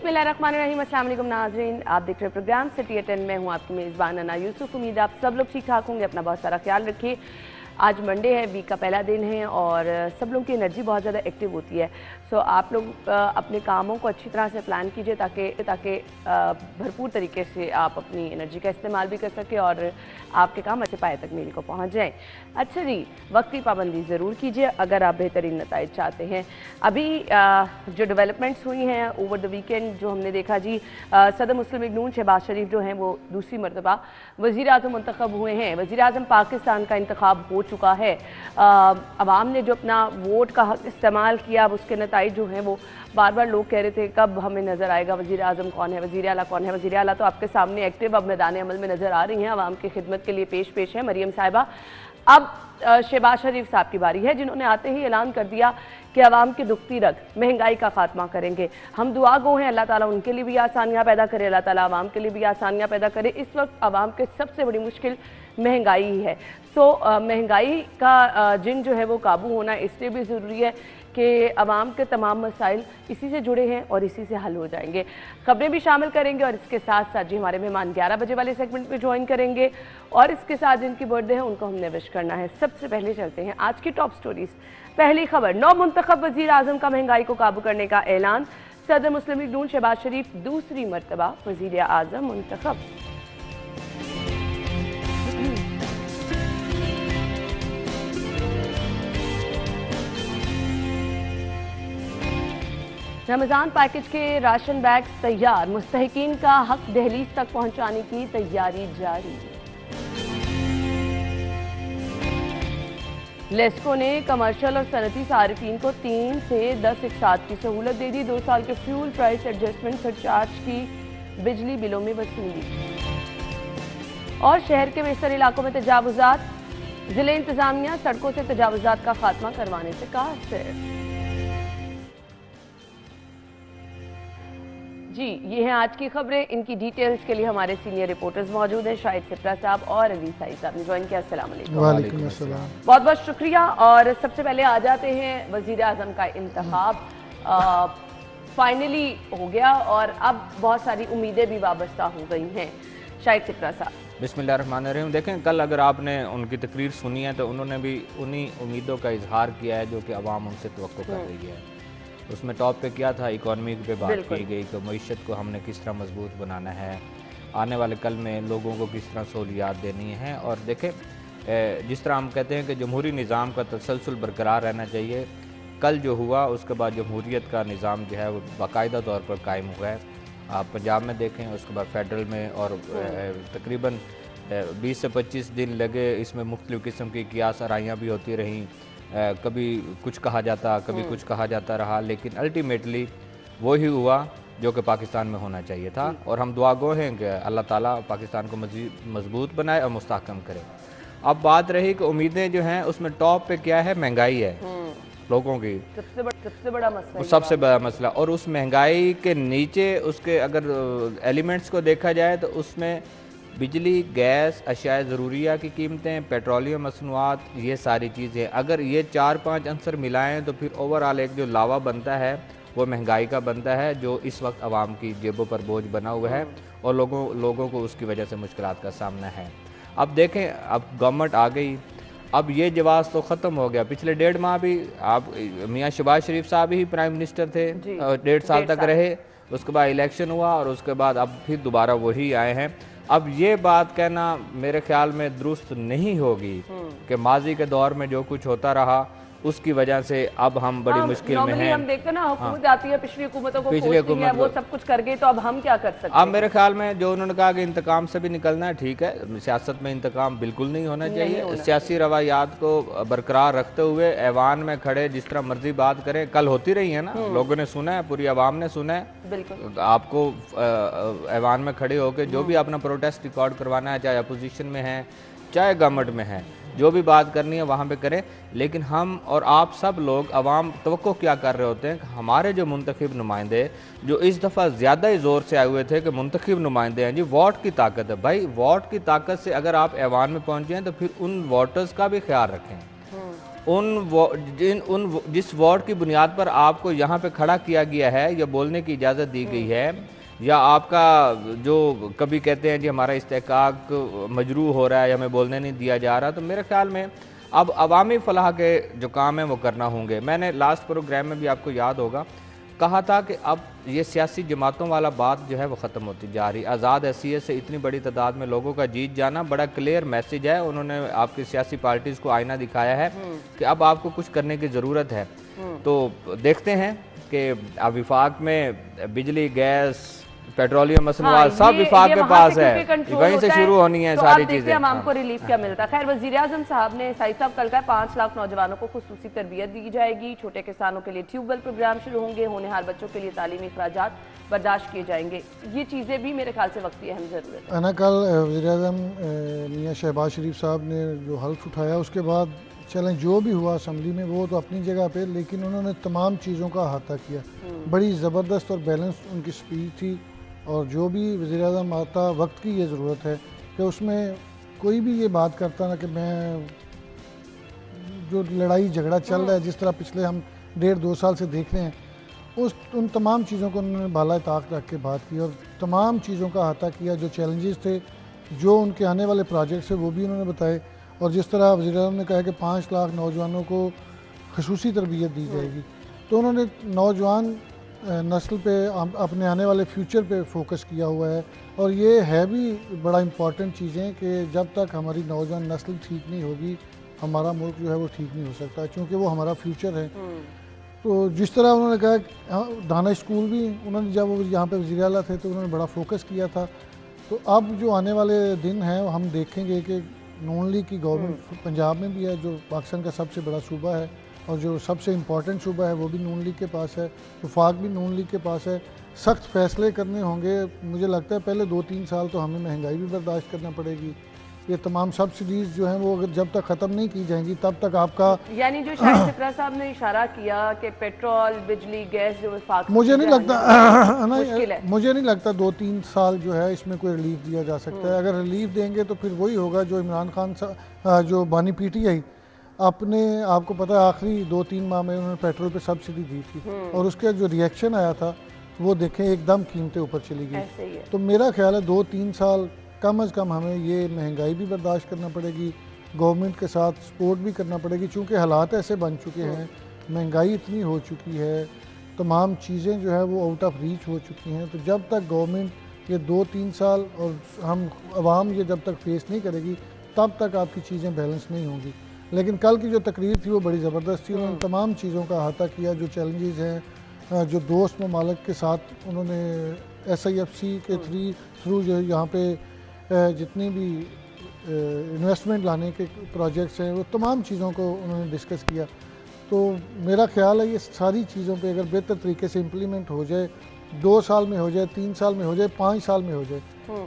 बिस्मिल्लाहिर्रहमानिर्रहीम। अस्सलाम वालेकुम नाज़रीन, आप देख रहे हैं प्रोग्राम सिटी एट 10 में हूँ आपकी मेज़बान अना यूसुफ। उम्मीद है आप सब लोग ठीक ठाक होंगे, अपना बहुत सारा ख्याल रखिए। आज मंडे है, वीक का पहला दिन है और सब लोगों की एनर्जी बहुत ज़्यादा एक्टिव होती है। सो आप लोग अपने कामों को अच्छी तरह से प्लान कीजिए ताकि भरपूर तरीके से आप अपनी एनर्जी का इस्तेमाल भी कर सकें और आपके काम अच्छे पाए तक मील को पहुंच जाएं। अच्छा जी, वक्त की पाबंदी ज़रूर कीजिए अगर आप बेहतरीन नताइज चाहते हैं। अभी जो डेवलपमेंट्स हुई हैं ओवर द वीकेंड, जो हमने देखा जी, सदर मुस्लिम लीग नून शहबाज शरीफ जो हैं वो दूसरी मरतबा वज़ीर आज़म मुंतखब हुए हैं। वज़ीर आज़म पाकिस्तान का इंतखाब हो चुका है। अवाम ने जो अपना वोट का हक इस्तेमाल किया, अब उसके नताइज जो हैं वो बार बार लोग कह रहे थे कब हमें नज़र आएगा वज़ीर आज़म कौन है, वज़ीर आला कौन है। वज़ीर आला तो आपके सामने एक्टिव अब मैदान अमल में नज़र आ रही हैं, अवाम की खिदमत के लिए पेश है मरियम साहिबा। अब शहबाज शरीफ साहब की बारी है, जिन्होंने आते ही ऐलान कर दिया कि अवाम की दुखती रग महंगाई का खात्मा करेंगे। हम दुआ गो हैं अल्लाह ताला उनके लिए भी आसानियाँ पैदा करे, अल्लाह ताला अवाम के लिए भी आसानियाँ पैदा करे। इस वक्त अवाम के सबसे बड़ी मुश्किल महंगाई ही है। सो महंगाई का जिन जो है वो काबू होना इसलिए भी ज़रूरी है कि अवाम के तमाम मसाइल इसी से जुड़े हैं और इसी से हल हो जाएंगे। खबरें भी शामिल करेंगे और इसके साथ साथ जी हमारे मेहमान 11 बजे वाले सेगमेंट में ज्वाइन करेंगे और इसके साथ जिनकी बर्थडे है उनको हमने विश करना है। सबसे पहले चलते हैं आज की टॉप स्टोरीज। पहली खबर, 9 मुंतखब वज़ीर आज़म का महंगाई को काबू करने का ऐलान। सदर मुस्लिम लीग नून शहबाज शरीफ दूसरी मरतबा वज़ीर आज़म मुंतखब। रमज़ान पैकेज के राशन बैग तैयार, मुस्तहिकीन का हक दहलीज तक पहुंचाने की तैयारी जारी। लेस्को ने कमर्शियल और सनती सारिफीन को 3 से 10 इकसाथ की सहूलत दे दी। 2 साल के फ्यूल प्राइस एडजस्टमेंट सरचार्ज की बिजली बिलों में वसूली। और शहर के बेशतर इलाकों में तजावुजात, जिले इंतजामिया सड़कों से तजावुजात का खात्मा करवाने से कासिर। जी, ये हैं आज की खबरें। इनकी डिटेल्स के लिए हमारे सीनियर रिपोर्टर्स मौजूद हैं, शाहिद सिप्रा साहब और अली साई साहब ने ज्वाइन किया। अस्सलाम वालेकुम। वालेकुम अस्सलाम। बहुत बहुत शुक्रिया। और सबसे पहले आ जाते हैं वज़ीर आज़म का इंतखाब फाइनली हो गया और अब बहुत सारी उम्मीदें भी वाबस्ता हो गई हैं। शाहिद सिप्रा साहब। बिस्मिल्लाहिर्रहमानिर्रहीम। देखें, कल अगर आपने उनकी तकरीर सुनी है तो उन्होंने भी उन्हीं उम्मीदों का इजहार किया है जो कि अवाम उनसे तवक्को कर रही है। उसमें टॉप पे क्या था, इकॉनमी पे बात की गई कि मईशत को हमने किस तरह मजबूत बनाना है, आने वाले कल में लोगों को किस तरह सहूलियात देनी है। और देखें, जिस तरह हम कहते हैं कि जमहूरी निज़ाम का तसलसल बरकरार रहना चाहिए, कल जो हुआ उसके बाद जमहूरियत का निज़ाम जो है वो बाकायदा तौर पर कायम हुआ है। आप पंजाब में देखें, उसके बाद फेडरल में, और तकरीबन 20 से 25 दिन लगे। इसमें मुख्तलिफ़ किस्म की कियास आराइयाँ भी होती रहीं, कभी कुछ कहा जाता, कभी कुछ कहा जाता रहा, लेकिन अल्टीमेटली वो ही हुआ जो कि पाकिस्तान में होना चाहिए था। और हम दुआ गो हैं कि अल्लाह ताला पाकिस्तान को मज़ीद मजबूत बनाए और मुस्तहकम करे। अब बात रही कि उम्मीदें जो हैं उसमें टॉप पे क्या है, महंगाई है लोगों की सबसे बड़ा मसला, सबसे बड़ा मसला। और उस महंगाई के नीचे उसके अगर एलिमेंट्स को देखा जाए तो उसमें बिजली, गैस, अशिया ज़रूरिया की कीमतें, पेट्रोलियम मसनूआत, ये सारी चीज़ें अगर ये 4-5 अंसर मिलाएं तो फिर ओवरऑल एक जो लावा बनता है वो महंगाई का बनता है, जो इस वक्त आवाम की जेबों पर बोझ बना हुआ है और लोगों को उसकी वजह से मुश्किलात का सामना है। अब देखें, अब गवर्नमेंट आ गई, अब ये जवाब तो ख़त्म हो गया। पिछले 1.5 माह भी आप मियाँ शहबाज शरीफ साहब ही प्राइम मिनिस्टर थे, 1.5 साल तक रहे, उसके बाद इलेक्शन हुआ और उसके बाद अब फिर दोबारा वही आए हैं। अब ये बात कहना मेरे ख्याल में दुरुस्त नहीं होगी कि माजी के दौर में जो कुछ होता रहा उसकी वजह से अब हम बड़ी मुश्किल में हैं। हम देखते ना, हुकूमत आती है, पिछली हुकूमतों को है, वो सब कुछ कर गई, तो अब हम क्या कर सकते हैं? अब मेरे ख्याल में जो उन्होंने कहा कि इंतकाम से भी निकलना है, ठीक है, सियासत में इंतकाम बिल्कुल नहीं होना चाहिए। सियासी रवायात को बरकरार रखते हुए ऐवान में खड़े जिस तरह मर्जी बात करें, कल होती रही है ना, लोगों ने सुना है, पूरी आवाम ने सुना है। आपको ऐवान में खड़े होकर जो भी अपना प्रोटेस्ट रिकॉर्ड करवाना है, चाहे अपोजिशन में है चाहे गवर्नमेंट में है, जो भी बात करनी है वहाँ पे करें। लेकिन हम और आप सब लोग अवाम तवक्को क्या कर रहे होते हैं कि हमारे जो मुंतखब नुमाइंदे, जो इस दफ़ा ज़्यादा ही ज़ोर से आए हुए थे कि मुंतखब नुमाइंदे हैं जी, वोट की ताकत है भाई, वोट की ताकत से अगर आप ऐवान में पहुँचे हैं तो फिर उन वोटर्स का भी ख्याल रखें। जिस वार्ड की बुनियाद पर आपको यहाँ पे खड़ा किया गया है या बोलने की इजाज़त दी गई है, या आपका जो कभी कहते हैं जी हमारा इस्तेहकाक मजरू हो रहा है या हमें बोलने नहीं दिया जा रहा, तो मेरे ख्याल में अब अवामी फलाह के जो काम है वो करना होंगे। मैंने लास्ट प्रोग्राम में भी आपको याद होगा कहा था कि अब ये सियासी जमातों वाला बात जो है वो ख़त्म होती जा रही। आज़ाद हैसियत से इतनी बड़ी तादाद में लोगों का जीत जाना बड़ा क्लियर मैसेज है। उन्होंने आपकी सियासी पार्टीज़ को आईना दिखाया है कि अब आपको कुछ करने की ज़रूरत है। तो देखते हैं कि अब विफाक में बिजली, गैस, पेट्रोलियम मसनूआत सब विफाक के पास है, वहीं से शुरू होनी है सारी चीजें। हम हमको रिलीफ क्या मिलता है। खैर, वज़ीर आज़म साहब ने साई साहब कल का 5 लाख नौजवानों को खुसूसी तरबियत दी जाएगी, छोटे किसानों के लिए ट्यूबवेल प्रोग्राम शुरू होंगे, होनहार बच्चों के लिए तालीमी अखराजात बर्दाश्त किए जाएंगे। ये चीज़ें भी मेरे ख्याल से वक्ती अहम ज़रूरत है। कल वज़ीर आज़म मियां शहबाज शरीफ साहब ने जो हल्फ उठाया उसके बाद चलें जो भी हुआ असम्बली में वो तो अपनी जगह पे, लेकिन उन्होंने तमाम चीज़ों का अहाता किया। बड़ी ज़बरदस्त और बैलेंस उनकी स्पीच थी। और जो भी वज़ीर आज़म आता वक्त की ये ज़रूरत है कि उसमें कोई भी ये बात करता ना कि मैं जो लड़ाई झगड़ा चल रहा है जिस तरह पिछले हम 1.5-2 साल से देख रहे हैं, उन तमाम चीज़ों को उन्होंने बाला ताक रख के बात की और तमाम चीज़ों का अहाता किया। जो चैलेंजेस थे, जो उनके आने वाले प्रोजेक्ट्स है वो भी उन्होंने बताए। और जिस तरह वज़ीर आज़म ने कहा कि 5 लाख नौजवानों को खसूसी तरबियत दी जाएगी, तो उन्होंने नौजवान नस्ल पे अपने आने वाले फ्यूचर पे फोकस किया हुआ है। और ये है भी बड़ा इम्पॉर्टेंट चीज़ें कि जब तक हमारी नौजवान नस्ल ठीक नहीं होगी हमारा मुल्क जो है वो ठीक नहीं हो सकता, क्योंकि वो हमारा फ्यूचर है। तो जिस तरह उन्होंने कहा दानिश स्कूल भी उन्होंने जब वो यहाँ पे वज़ीर आला थे तो उन्होंने बड़ा फोकस किया था। तो अब जो आने वाले दिन हैं हम देखेंगे कि नून लीग की गवर्नमेंट पंजाब में भी है, जो पाकिस्तान का सबसे बड़ा सूबा है और जो सबसे इम्पॉर्टेंट सूबा है वो भी नून लीग के पास है, वफाक भी नून लीग के पास है। सख्त फैसले करने होंगे। मुझे लगता है पहले 2-3 साल तो हमें महंगाई भी बर्दाश्त करना पड़ेगी। ये तमाम सब्सिडीज़ जो हैं वो अगर जब तक ख़त्म नहीं की जाएंगी तब तक आपका, यानी जो शाहिद सिपरा साहब ने इशारा किया कि पेट्रोल, बिजली, गैस जो वफाक मुझे नहीं लगता मुझे नहीं लगता 2-3 साल जो है इसमें कोई रिलीफ दिया जा सकता है। अगर रिलीफ देंगे तो फिर वही होगा जो इमरान खान जो बानी PTI अपने आपको पता है आखिरी 2-3 माह में उन्होंने पेट्रोल पे सब्सिडी दी थी और उसका जो रिएक्शन आया था वो देखें एकदम कीमतें ऊपर चली गई। तो मेरा ख्याल है 2-3 साल कम अज़ कम हमें ये महंगाई भी बर्दाश्त करना पड़ेगी, गवर्नमेंट के साथ सपोर्ट भी करना पड़ेगी, चूँकि हालात ऐसे बन चुके हैं, महंगाई इतनी हो चुकी है, तमाम चीज़ें जो है वो आउट ऑफ रीच हो चुकी हैं। तो जब तक गवर्नमेंट ये 2-3 साल और हम आवाम ये जब तक फेस नहीं करेगी तब तक आपकी चीज़ें बैलेंस नहीं होंगी। लेकिन कल की जो तकरीर थी वो बड़ी ज़बरदस्त थी। उन्होंने तमाम चीज़ों का अहाता किया, जो चैलेंजेस हैं, जो दोस्त ममालिक के साथ उन्होंने SIFC के थ्रू जो यहाँ पे जितनी भी इन्वेस्टमेंट लाने के प्रोजेक्ट्स हैं वो तमाम चीज़ों को उन्होंने डिस्कस किया। तो मेरा ख्याल है ये सारी चीज़ों पे अगर बेहतर तरीके से इम्प्लीमेंट हो जाए, 2 साल में हो जाए, 3 साल में हो जाए, 5 साल में हो जाए,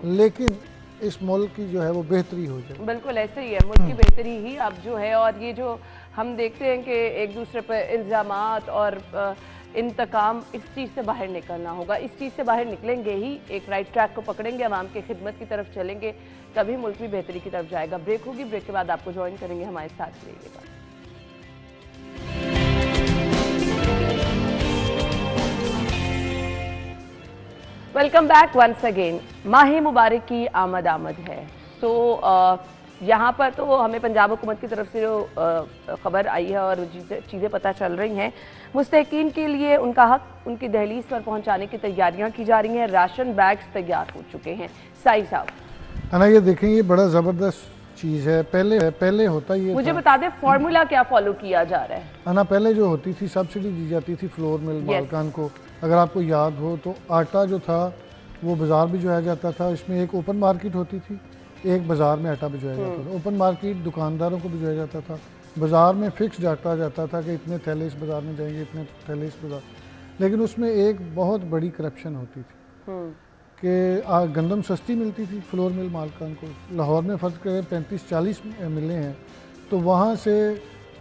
लेकिन इस मुल्क की जो है वो बेहतरी हो जाए। बिल्कुल ऐसे ही है, मुल्क की बेहतरी ही अब जो है। और ये जो हम देखते हैं कि एक दूसरे पर इल्ज़ामात और इंतकाम, इस चीज़ से बाहर निकलना होगा। इस चीज़ से बाहर निकलेंगे ही, एक राइट ट्रैक को पकड़ेंगे, आवाम की खिदमत की तरफ चलेंगे, तभी मुल्क भी बेहतरी की तरफ जाएगा। ब्रेक होगी, ब्रेक के बाद आपको ज्वाइन करेंगे, हमारे साथ रहिएगा। Welcome back once again. माह मुबारक की आमद है। सो यहाँ पर तो हमें पंजाब हुकूमत की तरफ से जो खबर आई है और चीज़ें पता चल रही हैं, मुस्तहिकीन के लिए उनका हक उनकी दहलीज पर पहुँचाने की तैयारियाँ की जा रही हैं। राशन बैग्स तैयार हो चुके हैं। साई साहब है ना, ये देखें ये बड़ा ज़बरदस्त चीज़ है। पहले होता ये, मुझे बता दें फॉर्मूला क्या फॉलो किया जा रहा है ना। पहले जो होती थी सब्सिडी दी जाती थी फ्लोर मिल मालकान को। अगर आपको याद हो तो आटा जो था वो बाज़ार भिजवाया जाता था। इसमें एक ओपन मार्केट होती थी, एक बाज़ार में आटा भिजवाया जाता था। ओपन मार्केट दुकानदारों को भिजवाया जाता था, बाज़ार में फ़िक्स डाटा जाता था कि इतने थैले इस बाज़ार में जाएंगे, इतने थैले इस बाज़ार। लेकिन उसमें एक बहुत बड़ी करप्शन होती थी कि गंदम सस्ती मिलती थी फ्लोर मिल मालकान को। लाहौर में फ़र्ज़ करें 35-40 मिलें हैं, तो वहाँ से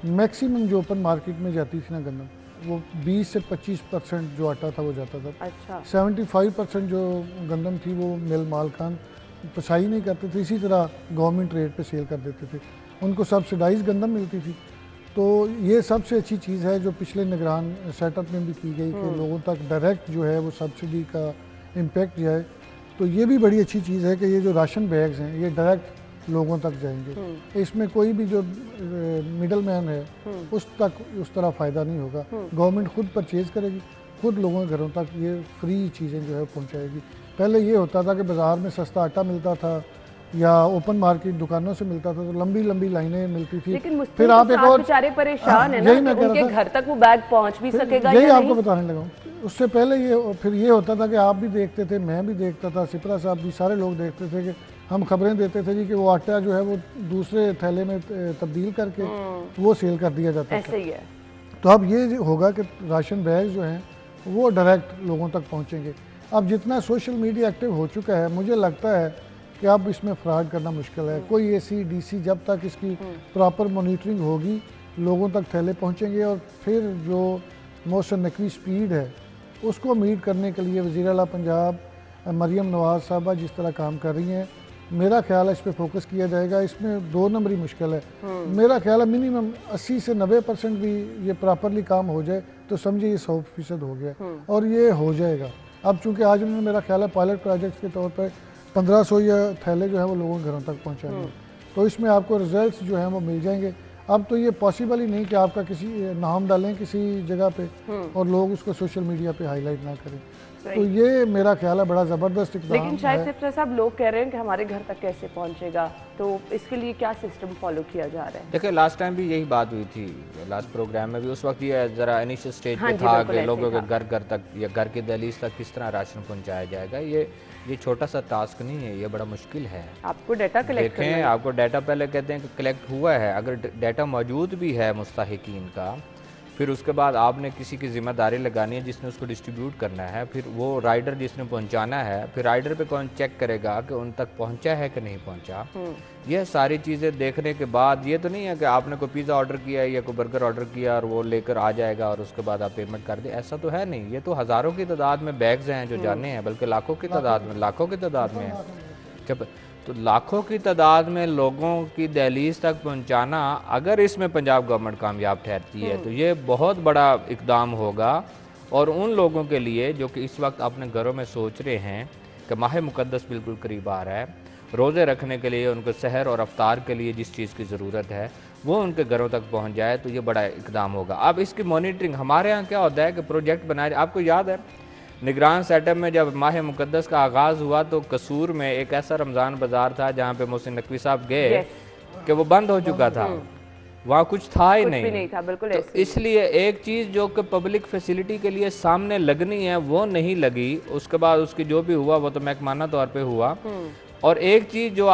मैक्सिमम जो ओपन मार्केट में जाती थी ना गंदम, वो 20 से 25% जो आटा था वो जाता था। अच्छा। 75% जो गंदम थी वो मिल मालकान पसाई नहीं करते थे, इसी तरह गवर्नमेंट रेट पे सेल कर देते थे। उनको सब्सिडाइज गंदम मिलती थी। तो ये सबसे अच्छी चीज़ है जो पिछले निगरान सेटअप में भी की गई कि लोगों तक डायरेक्ट जो है वो सब्सिडी का इम्पेक्ट जाए। तो ये भी बड़ी अच्छी चीज़ है कि ये जो राशन बैग्स हैं ये डायरेक्ट लोगों तक जाएंगे, इसमें कोई भी जो मिडल मैन है उस तरह फ़ायदा नहीं होगा। गवर्नमेंट खुद परचेज़ करेगी, खुद लोगों के घरों तक ये फ्री चीज़ें जो है पहुँचाएगी। पहले ये होता था कि बाज़ार में सस्ता आटा मिलता था या ओपन मार्केट दुकानों से मिलता था, तो लंबी लंबी लाइनें मिलती थी। लेकिन फिर आप एक और बेचारे परेशान है ना कि उनके घर तक वो बैग पहुंच भी सकेगा यही या आपको नहीं? बताने लगा हूँ। उससे पहले फिर ये होता था कि आप भी देखते थे, मैं भी देखता था, सिपरा साहब भी, सारे लोग देखते थे कि हम खबरें देते थे जी कि वो आटा जो है वो दूसरे थैले में तब्दील करके वो सेल कर दिया जाता था। ऐसे ही है। तो अब ये होगा कि राशन बैग जो हैं वो डायरेक्ट लोगों तक पहुँचेंगे। अब जितना सोशल मीडिया एक्टिव हो चुका है, मुझे लगता है कि अब इसमें फ्रॉड करना मुश्किल है। कोई एसी डीसी जब तक इसकी प्रॉपर मॉनिटरिंग होगी, लोगों तक थैले पहुंचेंगे और फिर जो मौसम नकवी स्पीड है उसको मीट करने के लिए वज़ीर आला पंजाब मरियम नवाज़ साहबा जिस तरह काम कर रही हैं, मेरा ख्याल है इस पर फोकस किया जाएगा। इसमें 2 नंबरी मुश्किल है। मेरा ख्याल है मिनिमम 80 से 90% भी ये प्रॉपरली काम हो जाए तो समझिए ये 100% हो गया और ये हो जाएगा। अब चूँकि आज उन्होंने मेरा ख्याल है पायलट प्रोजेक्ट के तौर पर 1500 या थैले जो है वो लोगों के घरों तक पहुँचाएंगे, तो इसमें आपको रिजल्ट्स जो हैं वो मिल जाएंगे। अब तो ये पॉसिबल ही नहीं कि आपका किसी नाम डालें किसी जगह पे और लोग उसको सोशल मीडिया पे हाईलाइट ना करें। तो ये मेरा ख्याल है बड़ा ज़बरदस्त इक़दाम है। लेकिन शायद सिर्फ साहब लोग कह रहे हैं कि हमारे घर तक कैसे पहुंचेगा, तो इसके लिए क्या सिस्टम फॉलो किया जा रहा है? देखिए लास्ट टाइम भी यही बात हुई थी, लास्ट प्रोग्राम में भी उस वक्त ये ज़रा इनिशियल स्टेज पे था कि लोगों के घर तक या घर की दहलीज तक किस तरह राशन पहुंचाया जाएगा। ये छोटा सा टास्क नहीं है, ये बड़ा मुश्किल है। आपको डाटा कलेक्ट देखें, आपको डाटा पहले कहते हैं कि कलेक्ट हुआ है, अगर डाटा मौजूद भी है मुस्तहिकीन का, फिर उसके बाद आपने किसी की जिम्मेदारी लगानी है जिसने उसको डिस्ट्रीब्यूट करना है, फिर वो राइडर जिसने पहुंचाना है, फिर राइडर पे कौन चेक करेगा कि उन तक पहुंचा है कि नहीं पहुंचा। यह सारी चीज़ें देखने के बाद ये तो नहीं है कि आपने कोई पिज़्ज़ा ऑर्डर किया या कोई बर्गर ऑर्डर किया और वो लेकर आ जाएगा और उसके बाद आप पेमेंट कर दें, ऐसा तो है नहीं। ये तो हज़ारों की तादाद में बैग्स हैं जो जाने हैं, बल्कि लाखों की तादाद में हैं। जब तो लाखों की तादाद में लोगों की दहलीज तक पहुंचाना, अगर इसमें पंजाब गवर्नमेंट कामयाब ठहरती है तो ये बहुत बड़ा इकदाम होगा। और उन लोगों के लिए जो कि इस वक्त अपने घरों में सोच रहे हैं कि माह मुकद्दस बिल्कुल करीब आ रहा है, रोज़े रखने के लिए, उनको सहर और अफ्तार के लिए जिस चीज़ की ज़रूरत है वो उनके घरों तक पहुँच जाए, तो ये बड़ा इकदाम होगा। अब इसकी मॉनिटरिंग हमारे यहाँ क्या होता है कि प्रोजेक्ट बनाए, आपको याद है निगरान सेटअप में जब माह मुकद्दस का आगाज़ हुआ तो कसूर में एक ऐसा रमज़ान बाज़ार था जहाँ पे मोहसिन नकवी साहब गए कि वो बंद हो चुका था, वहाँ कुछ था ही नहीं था, बिल्कुल। तो इसलिए एक चीज़ जो कि पब्लिक फैसिलिटी के लिए सामने लगनी है वो नहीं लगी, उसके बाद उसकी जो भी हुआ वो तो महकमाना तौर पे हुआ। और एक चीज़ जो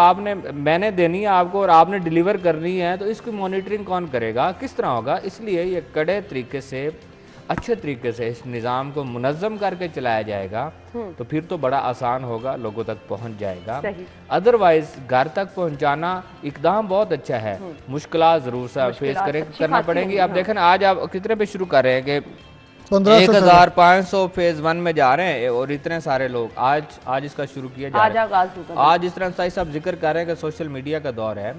मैंने देनी है आपको और आपने डिलीवर करनी है, तो इसकी मॉनिटरिंग कौन करेगा, किस तरह होगा। इसलिए ये कड़े तरीके से, अच्छे तरीके से इस निज़ाम को मुनज़्ज़म करके चलाया जाएगा तो फिर तो बड़ा आसान होगा, लोगों तक पहुंच जाएगा। अदरवाइज घर तक पहुंचाना इकदाम बहुत अच्छा है, मुश्किलात ज़रूर सा फेस करना पड़ेंगी। आप देखें ना, आज आप कितने पे शुरू कर रहे हैं कि 1500 फेज 1 में जा रहे हैं और इतने सारे लोग आज इसका शुरू किया जा रहा है। आज इस तरह से सब जिक्र कर रहे हैं कि सोशल मीडिया का दौर है।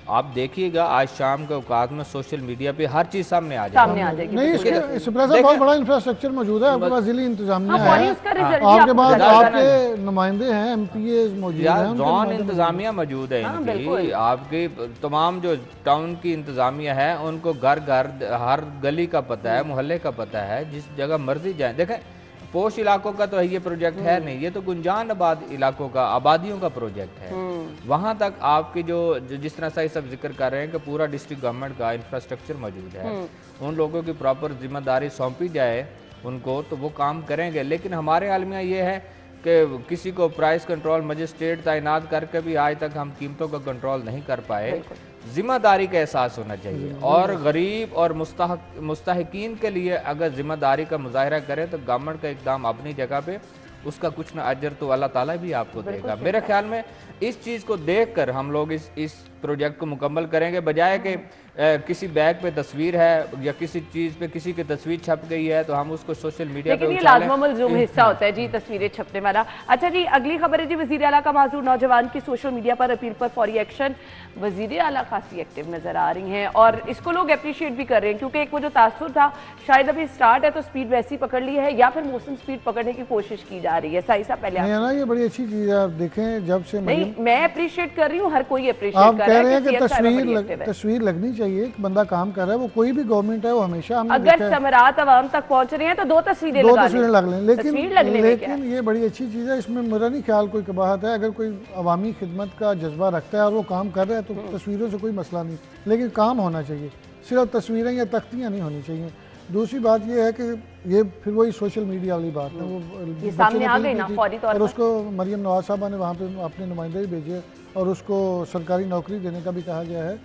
आप देखिएगा आज शाम के औकात में सोशल मीडिया पे हर चीज सामने आ जाएगी। नहीं, इसके बहुत बड़ा इंफ्रास्ट्रक्चर मौजूद है, आपके पास जिली इंतजामिया है, आपके पास आपके नुमाइंदे हैं, एमपीए मौजूद हैं, जोन इंतजामिया मौजूद है इनकी, आपकी तमाम जो टाउन की इंतजामिया है उनको घर हर गली का पता है, मोहल्ले का पता है, जिस जगह मर्जी जाए। देखें पोश इलाकों का तो ये प्रोजेक्ट है नहीं, ये तो गुंजान आबाद इलाकों का, आबादियों का प्रोजेक्ट है। वहाँ तक आपकी जो जिस तरह से सब जिक्र कर रहे हैं कि पूरा डिस्ट्रिक्ट गवर्नमेंट का इंफ्रास्ट्रक्चर मौजूद है, उन लोगों की प्रॉपर जिम्मेदारी सौंपी जाए उनको तो वो काम करेंगे। लेकिन हमारे आलमिया ये है कि किसी को प्राइस कंट्रोल मजिस्ट्रेट तैनात करके भी आज तक हम कीमतों का कंट्रोल नहीं कर पाए। जिम्मेदारी का एहसास होना चाहिए और गरीब और मुस्तहिकीन के लिए अगर जिम्मेदारी का मुजाहरा करें तो गवर्नमेंट का इकदाम अपनी जगह पे, उसका कुछ ना अजर तो अल्लाह ताला भी आपको देगा। मेरे ख्याल में इस चीज़ को देखकर हम लोग इस प्रोजेक्ट को मुकम्मल करेंगे, बजाय कि किसी बैग पे तस्वीर है या किसी चीज़ पे किसी की तस्वीर छप गई है तो हम उसको सोशल मीडिया पे लेकिन ये लाजमो मलजूम हिस्सा होता है जी तस्वीरें छपने वाला। अच्छा जी, अगली खबर है जी, वजीर आला का माजूर नौजवान की सोशल मीडिया पर अपील पर फौरी एक्शन। वजीर आला खासी एक्टिव नजर आ रही हैं और इसको लोग अप्रिशिएट भी कर रहे हैं, क्योंकि एक वो जो तासुर था शायद अभी स्टार्ट है तो स्पीड वैसी पकड़ ली है या फिर मौसम स्पीड पकड़ने की कोशिश की जा रही है। साई साहब पहले नहीं है ना, ये बड़ी अच्छी चीज़ है। आप देखें जब से नहीं, मैं अप्रिशिएट कर रही हूँ, हर कोई अप्रिशिएट आप कर कह रहा रहे है हैं कि सीएम साहिबा बड़ी एक्टिव है। तस्वीर लगनी चाहिए, एक बंदा काम कर रहा है, वो कोई भी गवर्नमेंट है, वो हमेशा हमने अगर समरात अवाम तक पहुंच रहे हैं तो दो तस्वीरें दो लगा तस्वीरें लग लें, लें। लेकिन ये बड़ी अच्छी चीज़ है। इसमें मेरा नहीं ख्याल कोई कबाहत है। अगर कोई अवामी खिदमत का जज्बा रखता है और वो काम कर रहा है तो तस्वीरों से कोई मसला नहीं, लेकिन काम होना चाहिए, सिर्फ तस्वीरें या तख्तियाँ नहीं होनी चाहिए। दूसरी बात ये है कि ये फिर वही सोशल मीडिया वाली बात है, वो सामने आ गई ना फौरी तौर और पर। उसको मरियम नवाज साहबा ने वहाँ पे अपने नुमाइंदे भी भेजे और उसको सरकारी नौकरी देने का भी कहा गया है।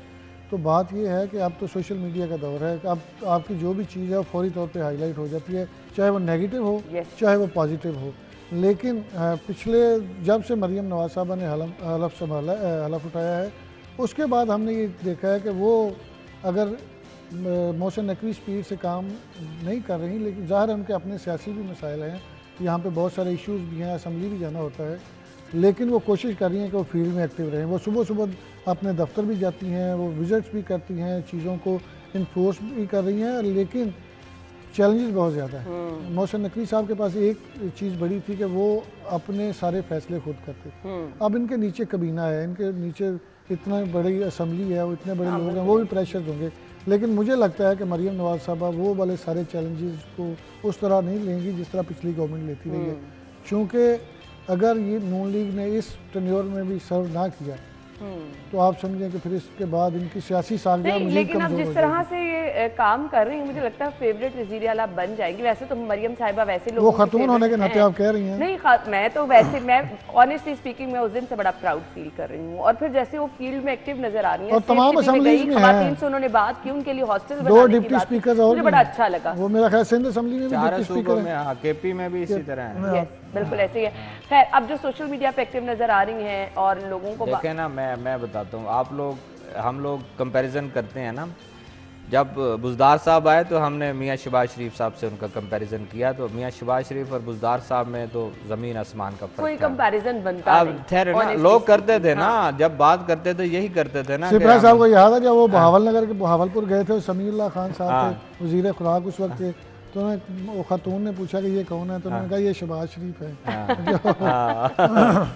तो बात ये है कि अब तो सोशल मीडिया का दौर है, अब आपकी जो भी चीज़ है वो फौरी तौर पे हाईलाइट हो जाती है, चाहे वो नेगेटिव हो चाहे वो पॉजिटिव हो। लेकिन पिछले जब से मरियम नवाज साहबा ने हलफ संभाला, हलफ उठाया है, उसके बाद हमने ये देखा है कि वो अगर मोहसिन नकवी स्पीड से काम नहीं कर रही, लेकिन ज़ाहिर है उनके अपने सियासी भी मसाइल हैं, यहाँ पे बहुत सारे इश्यूज़ भी हैं, असम्बली भी जाना होता है, लेकिन वो कोशिश कर रही हैं कि वो फील्ड में एक्टिव रहें। वो सुबह सुबह अपने दफ्तर भी जाती हैं, वो विजिट्स भी करती हैं, चीज़ों को इन्फोर्स भी कर रही हैं, लेकिन चैलेंजेस बहुत ज़्यादा है। मोहसिन नकवी साहब के पास एक चीज़ बड़ी थी कि वो अपने सारे फैसले खुद करते थे। अब इनके नीचे कबीना है, इनके नीचे इतना बड़ी असम्बली है, वो इतने बड़े लोग हैं, वो भी प्रेशर होंगे। लेकिन मुझे लगता है कि मरियम नवाज साहबा वो वाले सारे चैलेंजेस को उस तरह नहीं लेंगी जिस तरह पिछली गवर्नमेंट लेती रही है, क्योंकि अगर ये नून लीग ने इस टेन्योर में भी सर्व ना किया तो आप समझें कि फिर इसके बाद इनकी सियासी सालगिरह मज़ीद लेकिन अब कमज़ोर जिस हो तरह जाएगी। से ये काम कर रही हैं, मुझे लगता है फेवरेट वज़ीर आला बन जाएंगी। वैसे तो मरियम साहिबा वैसे लोगों वो की खातून होने के favorite नाते हैं। आप कह रही हैं। नहीं, मैं तो वैसे मैं ऑनेस्टली स्पीकिंग मैं उस दिन से बड़ा प्राउड फील कर रही हूँ। और फिर जैसे वो फील्ड में एक्टिव नजर आ रही है, और तमाम असेंबलीज में खवातीन से उन्होंने बात की, उनके लिए हॉस्टल दो बनाने की डिप्टी बात की, स्पीकर और मुझे बड़ा अच्छा लगा। वो मेरा ख्याल सिंध असेंबली में भी 4 डिप्टी सूबों स्पीकर में, हाँ, केपी में भी इसी तरह है। यस, बिल्कुल ऐसे ही है। खैर, अब जो सोशल मीडिया पे एक्टिव नजर आ रही हैं और लोगों को देखें ना, मैं बताता हूँ, आप लोग हम लोग कंपैरिजन करते हैं ना। जब बुज़दार साहब आए तो हमने मियाँ शहबाज शरीफ साहब से उनका कंपैरिजन किया, तो मियाँ शहबाज शरीफ और बुज़दार साहब में तो ज़मीन आसमान का कोई फर्क था। कंपैरिजन बनता अब ठहरे ना, लोग करते थे ना, जब बात करते थे यही करते थे ना। सिपरा साहब को याद है जब वो बहावलनगर के बहावलपुर गए थे, समीउल्लाह खान साहब थे वज़ीर खुराक उस वक्त थे, तो वो खातून ने पूछा कि ये कौन है, तो उन्होंने कहा ये शहबाज शरीफ है।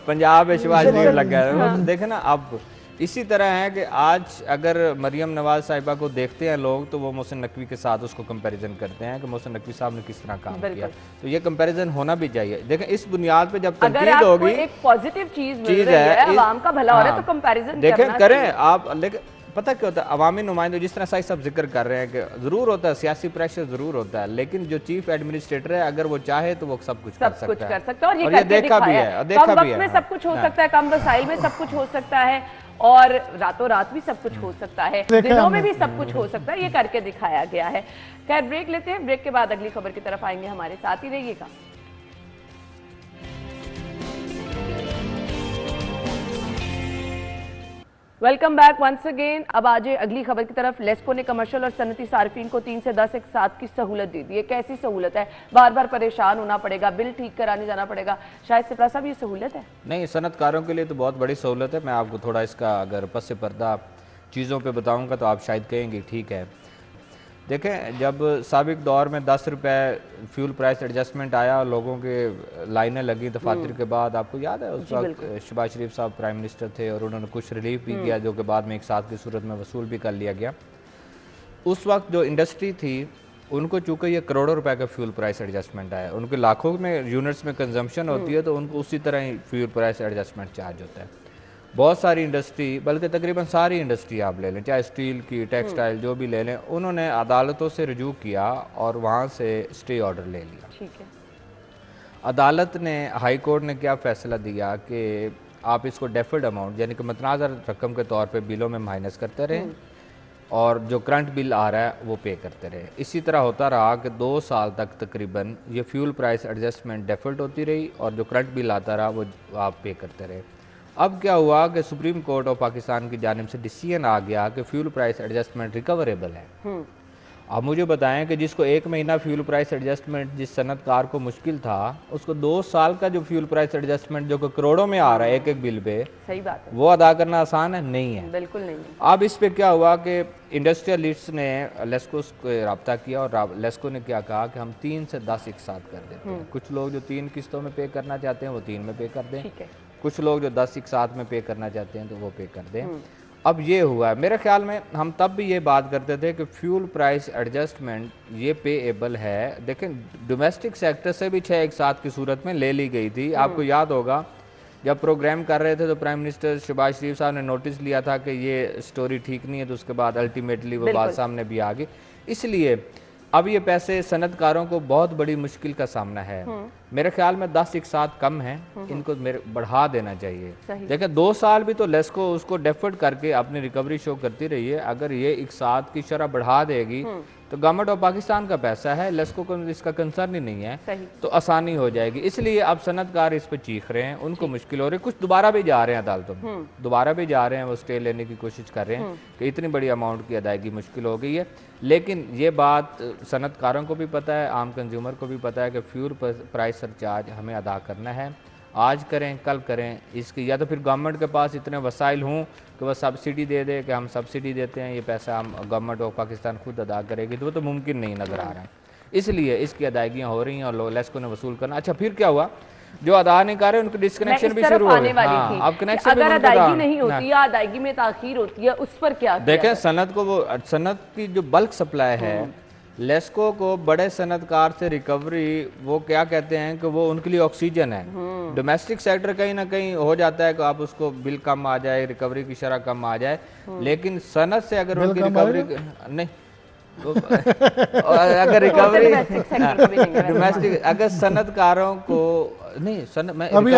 पंजाब में शहबाज शरीफ लग गया। देखे ना, अब इसी तरह है कि आज अगर मरियम नवाज साहिबा को देखते हैं लोग तो वो मोहसिन नकवी के साथ उसको कंपैरिजन करते हैं कि मोहसिन नकवी साहब ने किस तरह काम किया। तो ये कंपैरिजन होना भी चाहिए। देखें, इस बुनियाद पे जब तनकीद होगी, एक पॉजिटिव चीज है, आवाम का भला हो रहा है, तो कंपैरिजन देखें करें आप। लेकिन पता क्या होता है, अवामी नुमाइंदे जिस तरह साहिब जिक्र कर रहे हैं कि ज़रूर होता है, सियासी प्रेशर ज़रूर होता है, लेकिन जो चीफ एडमिनिस्ट्रेटर है अगर वो चाहे तो वो सब कुछ कर सकता है। और ये देखा भी है, कम वक्त में सब कुछ हो सकता है, कम वसाइल में सब कुछ हो सकता है, और रातों रात भी सब कुछ हो सकता है, दिनों में भी सब कुछ हो सकता है, ये करके दिखाया गया है। खैर, ब्रेक लेते हैं, ब्रेक के बाद अगली खबर की तरफ आएंगे, हमारे साथ ही रहिएगा। Welcome back once again. अब आज अगली खबर की तरफ। लेस्को ने कमर्शियल और सनती सार्फिन को 3 से 10 एक साथ की सहूलत दे दी है। कैसी सहूलत है? बार बार परेशान होना पड़ेगा, बिल ठीक कराने जाना पड़ेगा। शायद सिपरा साहब ये सहूलत है? नहीं, सनतकारों के लिए तो बहुत बड़ी सहूलत है। मैं आपको थोड़ा इसका अगर पस पर्दा चीज़ों पे बताऊंगा तो आप शायद कहेंगे ठीक है। देखें, जब साबिक दौर में 10 रुपये फ्यूल प्राइस एडजस्टमेंट आया और लोगों के लाइनें लगी दफातर के बाद, आपको याद है उस वक्त शहबाज शरीफ साहब प्राइम मिनिस्टर थे और उन्होंने कुछ रिलीफ भी किया जो कि बाद में एक साथ की सूरत में वसूल भी कर लिया गया। उस वक्त जो इंडस्ट्री थी उनको चूँकि ये करोड़ों रुपए का फ्यूल प्राइस एडजस्टमेंट आया, उनके लाखों में यूनिट्स में कंजम्पशन होती है तो उनको उसी तरह ही फ्यूल प्राइस एडजस्टमेंट चार्ज होता है। बहुत सारी इंडस्ट्री, बल्कि तकरीबन सारी इंडस्ट्री आप ले लें, चाहे स्टील की, टेक्सटाइल, जो भी ले लें, उन्होंने अदालतों से रजू किया और वहाँ से स्टे ऑर्डर ले लिया। ठीक है। अदालत ने, हाई कोर्ट ने क्या फ़ैसला दिया कि आप इसको डेफर्ड अमाउंट यानी कि मतनाज़ा रकम के तौर पे बिलों में माइनस करते रहें और जो करंट बिल आ रहा है वो पे करते रहे। इसी तरह होता रहा कि 2 साल तक तकरीबन ये फ्यूल प्राइस एडजस्टमेंट डेफर्ड होती रही और जो करंट बिल आता रहा वो आप पे करते रहे। अब क्या हुआ कि सुप्रीम कोर्ट ऑफ पाकिस्तान की जानिब से डिसीजन आ गया कि फ्यूल प्राइस एडजस्टमेंट रिकवरेबल है। अब मुझे बताएं कि जिसको 1 महीना फ्यूल प्राइस एडजस्टमेंट जिस सनतकार को मुश्किल था, उसको 2 साल का जो फ्यूल प्राइस एडजस्टमेंट जो कि करोड़ों में आ रहा है एक एक बिल पे, सही बात है, वो अदा करना आसान है नहीं है, बिल्कुल नहीं। अब इस पे क्या हुआ कि इंडस्ट्रियलिस्ट्स ने लेस्को को रब्ता किया और लेस्को ने क्या कहा कि हम 3 से 10 एक साथ कर देते हैं। कुछ लोग जो 3 किस्तों में पे करना चाहते हैं वो 3 में पे कर दें, कुछ लोग जो 10 एक साथ में पे करना चाहते हैं तो वो पे कर दें। अब ये हुआ है, मेरे ख्याल में हम तब भी ये बात करते थे कि फ्यूल प्राइस एडजस्टमेंट ये पेएबल है। देखें डोमेस्टिक सेक्टर से भी 6 एक साथ की सूरत में ले ली गई थी। आपको याद होगा जब प्रोग्राम कर रहे थे तो प्राइम मिनिस्टर शहबाज शरीफ साहब ने नोटिस लिया था कि ये स्टोरी ठीक नहीं है, तो उसके बाद अल्टीमेटली वो बात सामने भी आ गई। इसलिए अब ये पैसे सनतकारों को बहुत बड़ी मुश्किल का सामना है। मेरे ख्याल में 10 एक साथ कम है, इनको बढ़ा देना चाहिए। देखिए 2 साल भी तो लेस्को उसको डेफर्ड करके अपनी रिकवरी शो करती रही है। अगर ये एक साथ की शरह बढ़ा देगी तो गवर्नमेंट ऑफ पाकिस्तान का पैसा है, लेस्को को इसका कंसर्न ही नहीं है, तो आसानी हो जाएगी। इसलिए अब सनतकार इस पे चीख रहे हैं, उनको मुश्किल हो रही है। कुछ दोबारा भी जा रहे हैं अदालतों में, दोबारा भी जा रहे हैं, वो स्टे लेने की कोशिश कर रहे हैं कि इतनी बड़ी अमाउंट की अदायगी मुश्किल हो गई है। लेकिन ये बात सनतकारों को भी पता है, आम कंज्यूमर को भी पता है कि फ्यूल प्राइस सरचार्ज हमें अदा करना है, आज करें कल करें। इसकी या तो फिर गवर्नमेंट के पास इतने वसाइल हों कि वह सब्सिडी दे दे कि हम सब्सिडी देते हैं, ये पैसा हम गवर्नमेंट ऑफ पाकिस्तान खुद अदा करेगी, तो वो तो मुमकिन नहीं नज़र आ रहा है। इसलिए इसकी अदायगियाँ हो रही हैं और लेस्को ने वसूल करना। अच्छा फिर क्या हुआ, जो अदा नहीं कर रहे उनके डिस्कनेक्शन भी शुरू हो गए। अब कनेक्शन अगर अदायगी नहीं होती या अदायगी में ताखीर होती है उस पर क्या देखें, सनत को वो सनत की जो बल्क सप्लाई है, लेस्को को बड़े सनतकार से रिकवरी वो क्या कहते हैं कि वो उनके लिए ऑक्सीजन है। डोमेस्टिक सेक्टर कहीं ना कहीं हो जाता है कि आप उसको बिल कम आ जाए, रिकवरी की शरह कम आ जाए, लेकिन सनत से अगर उनकी रिकवरी नहीं तो अगर रिकवरी डोमेस्टिक अगर सनतकारों को नहीं मैं अभी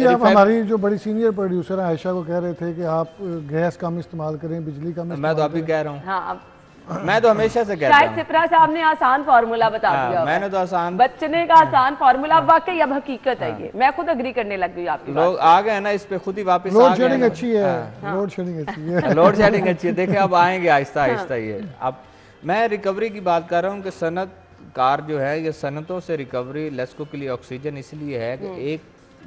आप हमारी जो बड़ी सीनियर प्रोड्यूसर है आयशा को कह रहे थे कि आप गैस कम इस्तेमाल करें, बिजली कम, मैं तो अभी कह रहा हूँ। मैं तो हमेशा से कहता हूं। शायद सिप्रा साहब ने आसान फार्मूला बता दिया। मैंने तो आसान बचने का आसान फार्मूला, वाकई अब हकीकत है ये। मैं खुद अग्री करने लग गई आपकी बात। लोग आ गए ना इस पे, खुद ही वापस लोड शेडिंग अच्छी है, लोड शेडिंग अच्छी है, लोड शेडिंग अच्छी है। देखिए अब आएंगे आहिस्ता आहिस्ता ये। अब मैं रिकवरी की बात कर रहा हूँ कि सनत कार जो है ये सनतों से रिकवरी लेस्को के लिए ऑक्सीजन इसलिए है कि एक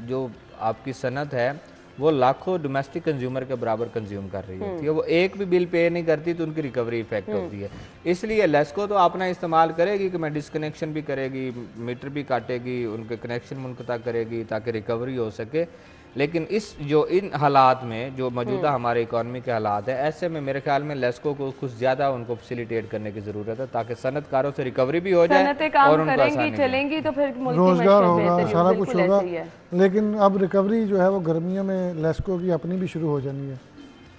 जो आपकी सनत है वो लाखों डोमेस्टिक कंज्यूमर के बराबर कंज्यूम कर रही होती है, वो एक भी बिल पे नहीं करती तो उनकी रिकवरी इफेक्ट होती है। इसलिए लेस्को तो अपना इस्तेमाल करेगी कि मैं डिस्कनेक्शन भी करेगी, मीटर भी काटेगी, उनके कनेक्शन मुनक़ता करेगी ताकि रिकवरी हो सके। लेकिन इस जो इन हालात में जो मौजूदा हमारे इकॉनमी के हालात है, ऐसे में मेरे ख्याल में लेस्को को कुछ ज़्यादा उनको फैसिलिटेट करने की ज़रूरत है ताकि सनतकारों से रिकवरी भी हो जाए और उनको करेंगी चलेंगी तो फिर रोजगार होगा, सारा कुछ होगा। लेकिन अब रिकवरी जो है वो गर्मियों में लेस्को की अपनी भी शुरू हो जानी है।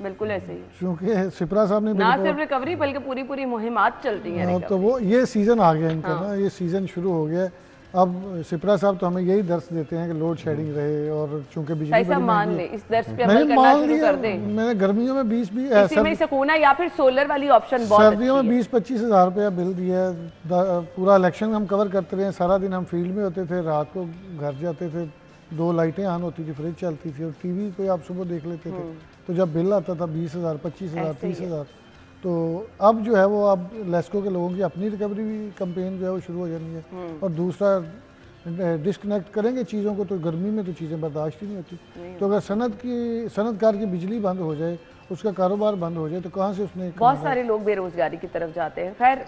बिल्कुल ऐसे ही, क्योंकि सिप्रा साहब ने ना सिर्फ रिकवरी बल्कि पूरी मुहिमात चल रही है। तो वो ये सीज़न आ गया इनका ना, ये सीज़न शुरू हो गया। अब सिप्रा साहब तो हमें यही दर्स देते हैं कि लोड शेडिंग रहे और चूंकि बिजली बड़ी मान ले इस दर्स पे अमल करना शुरू कर दें। मैंने गर्मियों में 20 इसी में सुकून है, या फिर सोलर वाली ऑप्शन बहुत सर्दियों में 20-25 हज़ार रुपया बिल दिया। पूरा इलेक्शन हम कवर करते रहे, सारा दिन हम फील्ड में होते थे, रात को घर जाते थे, 2 लाइटें ऑन होती थी, फ्रिज चलती थी और टीवी कोई आप सुबह देख लेते थे। तो जब बिल आता था 20,000, 25,000, 30,000, तो अब जो है वो अब लेस्को के लोगों की अपनी रिकवरी कैंपेन जो है वो शुरू हो जानी है। और दूसरा डिस्कनेक्ट करेंगे चीज़ों को तो गर्मी में तो चीज़ें बर्दाश्त ही नहीं होती। तो अगर सनतकार की बिजली बंद हो जाए, उसका कारोबार बंद हो जाए तो कहाँ से उसने, बहुत सारे लोग बेरोजगारी की तरफ जाते हैं। खैर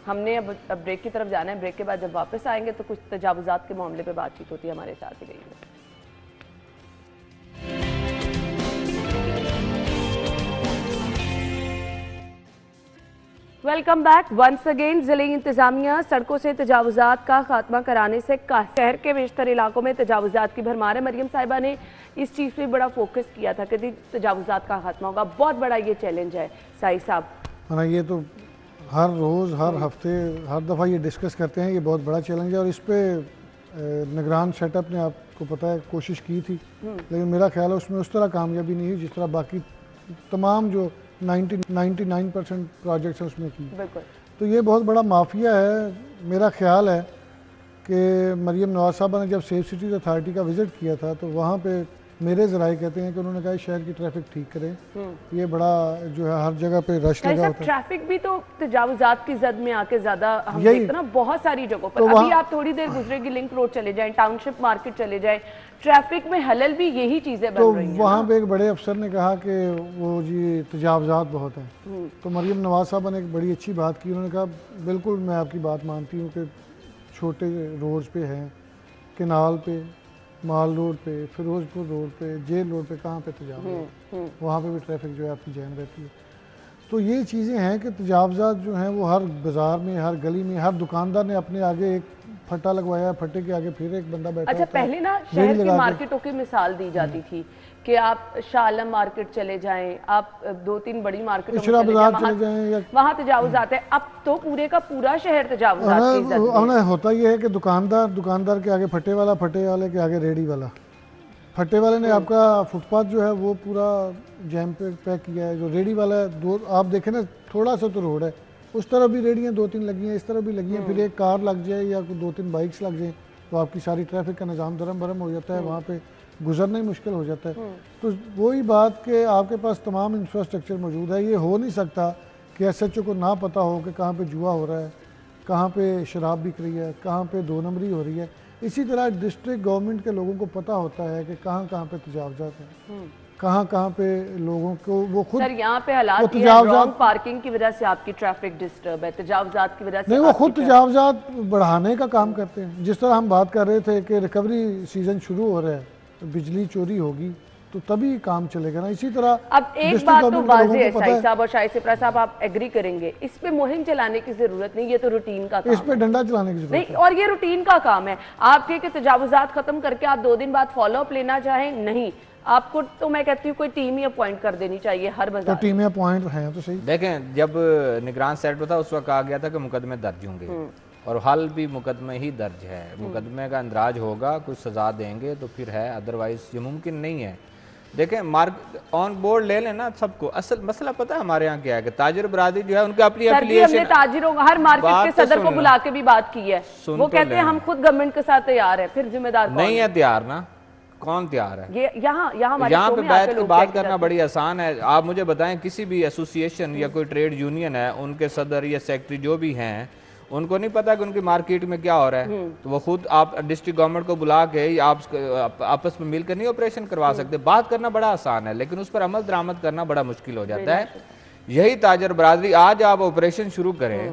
हमने अब ब्रेक की तरफ जाना है। ब्रेक के बाद जब वापस आएंगे तो कुछ तजावुजात के मामले पे बातचीत होती है, हमारे साथ ही रहिए। Welcome back once again. जिले इंतजामिया सड़कों से तजावुजात का खात्मा कराने से शहर के बेशतर इलाकों में तजावुजात की भरमार है। मरियम साहिबा ने इस चीज़ पे बड़ा फोकस किया था कि तजावुजात का खात्मा होगा, बहुत बड़ा ये चैलेंज है साहिब साहब। हाँ, ये तो हर रोज़ हर हफ्ते हर दफ़ा ये डिस्कस करते हैं, ये बहुत बड़ा चैलेंज है। और इस पर निगरान सेटअप ने आपको पता है कोशिश की थी, लेकिन मेरा ख्याल है उसमें उस तरह कामयाबी नहीं हुई जिस तरह बाकी तमाम जो 99% प्रोजेक्ट्स हैं उसमें की। तो ये बहुत बड़ा माफिया है। मेरा ख्याल है कि मरियम नवाज साहबा ने जब सेफ सिटीज़ अथॉरिटी का विज़िट किया था तो वहाँ पे मेरे ज़राए कहते हैं कि उन्होंने कहा शहर की ट्रैफिक ठीक करें। ये बड़ा जो है हर जगह पे रश लगा होता है। ट्रैफिक भी तो तजावुजात की जद में आके ज्यादा हम यही देखते हैं ना बहुत सारी जगहों पर। तो अभी आप थोड़ी देर गुजरेगी लिंक रोड चले जाएं, टाउनशिप मार्केट चले जाएं, ट्रैफिक में हलल भी यही चीजें बन रही हैं। वहाँ पे एक बड़े अफसर ने कहा कि वो जी तजावुजात बहुत हैं। तो मरियम नवाज साहब ने एक बड़ी अच्छी बात की। उन्होंने कहा बिल्कुल मैं आपकी बात मानती हूँ कि छोटे रोड्स पे हैं, किनाल पे, माल रोड पे, फिरोजपुर रोड पे, जेल रोड पे, कहाँ पे तजावुज़ात, वहाँ पे भी ट्रैफिक जो है आपकी जैम रहती है। तो ये चीज़ें हैं कि तजावुज़ात जो हैं वो हर बाज़ार में, हर गली में, हर दुकानदार ने अपने आगे एक फट्टा लगवाया, फट्टे के आगे फिर एक बंदा बैठा अच्छा, होता है। पहले ना शहर की मार्केटों की मिसाल दी जाती थी कि आप शालम मार्केट चले जाएं, आप 2-3 बड़ी मार्केटों में चले जाएं, वहाँ तजावुज़ात है। अब तो पूरे का पूरा शहर तजावुज़ात की ज़द में है। होता ये है कि दुकानदार के आगे फट्टे वाला, फट्टे वाले के आगे रेडी वाला। फट्टे वाले ने आपका फुटपाथ जो है वो पूरा जैम पे पैक किया है। जो रेडी वाला है, दो आप देखें ना, थोड़ा सा तो रोड है, उस तरफ भी रेडियाँ 2-3 लगी हैं, इस तरफ भी लगी हैं। फिर एक कार लग जाए या 2-3 बाइक्स लग जाए तो आपकी सारी ट्रैफिक का निज़ाम दरम भरम हो जाता है, वहाँ पे गुजरना ही मुश्किल हो जाता है। तो वही बात कि आपके पास तमाम इंफ्रास्ट्रक्चर मौजूद है। ये हो नहीं सकता कि SHO को ना पता हो कि कहाँ पे जुआ हो रहा है, कहाँ पे शराब बिक रही है, कहाँ पे 2 नंबरी हो रही है। इसी तरह डिस्ट्रिक्ट गवर्नमेंट के लोगों को पता होता है कि कहाँ कहाँ पे तजावुज़ात हैं, कहाँ कहाँ पे लोगों को वो खुद। सर यहाँ पे हालात ये है, रॉन्ग पार्किंग की वजह से आपकी ट्रैफिक डिस्टर्ब है, तजावुज़ात की वजह से नहीं, वो खुद तजावुज़ात बढ़ाने का काम करते हैं। जिस तरह हम बात कर रहे थे कि रिकवरी सीजन शुरू हो रहा है, तो बिजली चोरी होगी तो तभी काम चलेगा ना। इसी तरह अब एक बात तो वाज़ेह है साहिब साहब और शाहिद सिपरा साहब, आप एग्री करेंगे, इस पे मुहिम चलाने की जरूरत नहीं, ये तो रूटीन का काम इस पे डंडा चलाने की जरूरत नहीं, और ये रूटीन का काम है। आपके कि तजावुज़ात खत्म करके आप 2 दिन बाद फॉलो अप लेना चाहें, नहीं, आपको तो मैं कहती हूँ कोई टीम ही अपॉइंट कर देनी चाहिए हर बाजार। तो टीमें अपॉइंट हैं तो सही। देखें, जब निगरान सेट था उस वक्त कहा गया था कि मुकदमे दर्ज होंगे और हाल भी मुकदमे ही दर्ज है। मुकदमे का अंदराज होगा, कुछ सजा देंगे तो फिर है, अदरवाइज ये मुमकिन नहीं है। देखें, ऑन बोर्ड ले लेना सबको। असल मसला पता है हमारे यहाँ क्या है कि ताजिर बरादरी जो है उनकी अपनी एफिलिएशन। ताजिरों हर मार्केट के सदर को बुला के भी बात की है, वो कहते हैं हम खुद गवर्नमेंट के साथ तैयार है, फिर जिम्मेदार नहीं है तैयार ना, कौन तैयार है? ये यहाँ पे बैठ के बात करना बड़ी आसान है। आप मुझे बताएं, किसी भी एसोसिएशन या कोई ट्रेड यूनियन है, उनके सदर या सेक्रेटरी जो भी हैं, उनको नहीं पता कि उनकी मार्केट में क्या हो रहा है? तो वो खुद आप डिस्ट्रिक्ट गवर्नमेंट को बुला के आप आपस में मिलकर नहीं ऑपरेशन करवा सकते? बात करना बड़ा आसान है, लेकिन उस पर अमल दरामद करना बड़ा मुश्किल हो जाता है। यही ताजर बरादरी आज आप ऑपरेशन शुरू करें,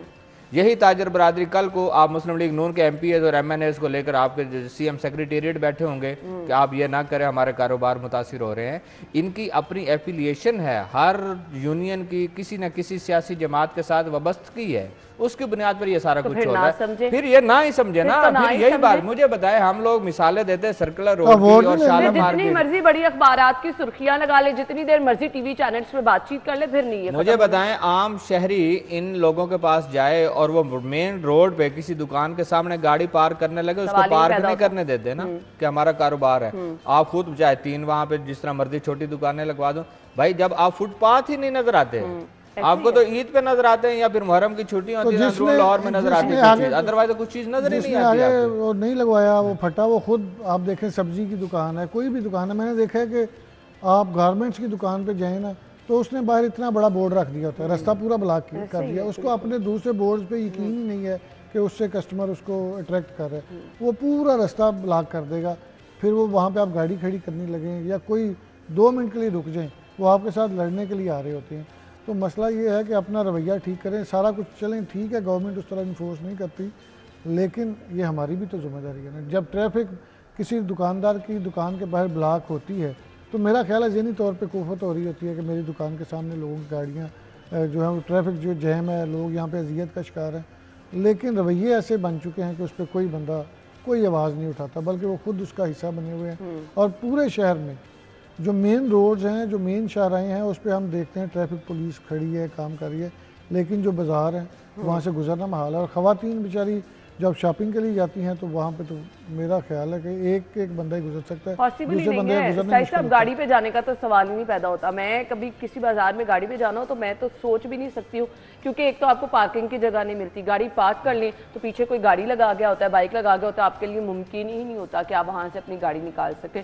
यही ताजर बरादरी कल को आप मुस्लिम लीग नून के MPs और MNAs को लेकर आपके CM सेक्रेटेरिएट बैठे होंगे कि आप ये ना करें, हमारे कारोबार मुतासिर हो रहे हैं। इनकी अपनी एफिलिएशन है, हर यूनियन की किसी न किसी सियासी जमात के साथ वाबस्तगी है, उसकी बुनियाद पर ये सारा कुछ हो रहा है। फिर ये ना ही समझे ना, फिर यही बात मुझे बताए, हम लोग मिसालें देते हैं सर्कुलर रोड की और शालम मार्केट। जितनी मर्जी बड़ी अखबारात की सुर्खियां लगा ले, जितनी देर मर्जी टीवी चैनल्स में बातचीत कर ले, फिर नहीं है। मुझे बताएं, आम शहरी इन लोगों के पास जाए और वो मेन रोड पे किसी दुकान के सामने गाड़ी पार्क करने लगे, उसको पार्क नहीं करने देते ना कि हमारा कारोबार है। आप खुद चाहे 3 वहां पे जिस तरह मर्जी छोटी दुकानें लगवा दो भाई, जब आप फुटपाथ ही नहीं नजर आते, आपको तो ईद पे नजर आते हैं या फिर मुहर्रम की छुट्टी होती है, लाहौर में नजर आती है, अदरवाइज कुछ चीज नजर ही नहीं आती। वो नहीं लगवाया, वो फटा, वो खुद आप देखें सब्जी की दुकान है, कोई भी दुकान है, मैंने देखा है कि आप गारमेंट्स की दुकान पे जाए ना तो उसने बाहर इतना बड़ा बोर्ड रख दिया होता है, रास्ता पूरा ब्लॉक कर दिया, उसको अपने दूसरे बोर्ड पे यकीन ही नहीं है कि उससे कस्टमर उसको अट्रैक्ट कर रहे हैं, वो पूरा रास्ता ब्लॉक कर देगा। फिर वो वहाँ पे आप गाड़ी खड़ी करने लगें या कोई 2 मिनट के लिए रुक जाएं, वो आपके साथ लड़ने के लिए आ रहे होते हैं। तो मसला ये है कि अपना रवैया ठीक करें, सारा कुछ चलें, ठीक है गवर्नमेंट उस तरह इन्फोर्स नहीं करती, लेकिन ये हमारी भी तो जिम्मेदारी है ना। जब ट्रैफिक किसी दुकानदार की दुकान के बाहर ब्लॉक होती है तो मेरा ख्याल है ज़हनी तौर पे कुफ़त हो रही होती है कि मेरी दुकान के सामने लोगों की गाड़ियाँ जो है वो ट्रैफिक जो जैम है, लोग यहाँ पे अजियत का शिकार हैं, लेकिन रवैये ऐसे बन चुके हैं कि उस पर कोई बंदा कोई आवाज़ नहीं उठाता, बल्कि वो खुद उसका हिस्सा बने हुए हैं। और पूरे शहर में जो मेन रोड्स हैं, जो मेन शाहराएँ हैं, उस पर हम देखते हैं ट्रैफिक पुलिस खड़ी है, काम कर रही है, लेकिन जो बाज़ार हैं वहाँ से गुजरना महाल है। और ख़वातीन बेचारी जब शॉपिंग के लिए जाती हैं तो वहाँ पे तो मेरा ख्याल है कि एक बंदा ही गुजर सकता है, दूसरे बंदे गुजरने गाड़ी पे जाने का तो सवाल ही नहीं पैदा होता। मैं कभी किसी बाजार में गाड़ी पे जाना हो तो मैं तो सोच भी नहीं सकती हूँ, क्योंकि एक तो आपको पार्किंग की जगह नहीं मिलती, गाड़ी पार्क कर लें तो पीछे कोई गाड़ी लगा गया होता है, बाइक लगा गया होता है, आपके लिए मुमकिन ही नहीं होता कि आप वहाँ से अपनी गाड़ी निकाल सकें।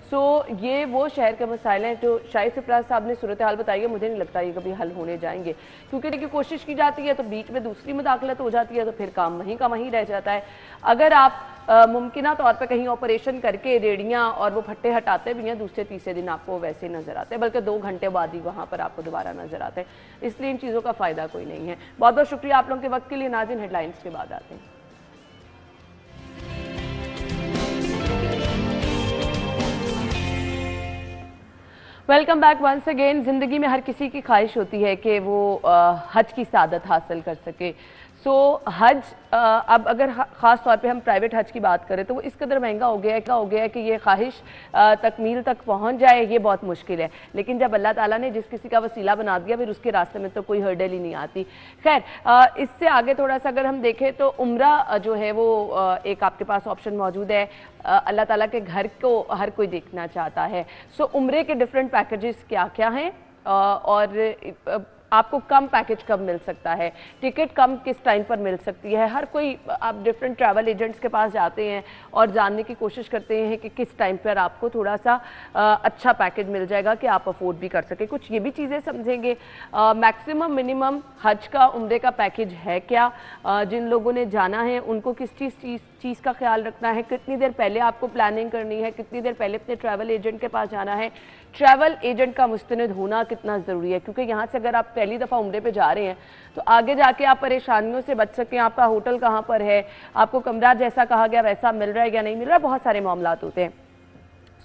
सो ये वो शहर के मसाइल हैं जो शाहिद सरफराज साहब ने सूरत हाल बताई है, मुझे नहीं लगता ये कभी हल होने जाएंगे, क्योंकि देखिए कोशिश की जाती है तो बीच में दूसरी मुदाखलत हो जाती है, तो फिर काम वहीं का वहीं रह जाता है। अगर आप मुमकिन तौर पर कहीं ऑपरेशन करके रेडियाँ और वो फट्टे हटाते भी हैं, दूसरे तीसरे दिन आपको वैसे नजर आते हैं, बल्कि 2 घंटे बाद ही वहाँ पर आपको दोबारा नजर आते हैं। इसलिए इन चीज़ों का फ़ायदा कोई नहीं है। बहुत बहुत शुक्रिया आप लोगों के वक्त के लिए। नाज़रीन, हेडलाइंस के बाद आते हैं। Welcome back once again. ज़िंदगी में हर किसी की ख्वाहिश होती है कि वो हज की सादत हासिल कर सके। सो हज अब अगर ख़ास तौर पे हम प्राइवेट हज की बात करें तो वो इस कदर महंगा हो गया है कि ये ख्वाहिश तकमील तक पहुंच जाए ये बहुत मुश्किल है। लेकिन जब अल्लाह ताला ने जिस किसी का वसीला बना दिया फिर उसके रास्ते में तो कोई हर्डल ही नहीं आती। खैर, इससे आगे थोड़ा सा अगर हम देखें तो उम्रा जो है वो एक आपके पास ऑप्शन मौजूद है। अल्लाह ताला के घर को हर कोई देखना चाहता है। सो उम्रे के डिफरेंट पैकेजेस क्या क्या हैं और आपको कम पैकेज कब मिल सकता है, टिकट कम किस टाइम पर मिल सकती है। हर कोई आप डिफरेंट ट्रैवल एजेंट्स के पास जाते हैं और जानने की कोशिश करते हैं कि किस टाइम पर आपको थोड़ा सा अच्छा पैकेज मिल जाएगा कि आप अफोर्ड भी कर सके। कुछ ये भी चीज़ें समझेंगे। मैक्सिमम मिनिमम हज का उम्रे का पैकेज है क्या, जिन लोगों ने जाना है उनको किस चीज़ का ख्याल रखना है, कितनी देर पहले आपको प्लानिंग करनी है, कितनी देर पहले अपने ट्रैवल एजेंट के पास जाना है, ट्रैवल एजेंट का मुस्तनद होना कितना ज़रूरी है, क्योंकि यहाँ से अगर आप पहली दफ़ा उम्रे पे जा रहे हैं तो आगे जाके आप परेशानियों से बच सकें। आपका होटल कहाँ पर है, आपको कमरा जैसा कहा गया वैसा मिल रहा है या नहीं मिल रहा है, बहुत सारे मामलात होते हैं।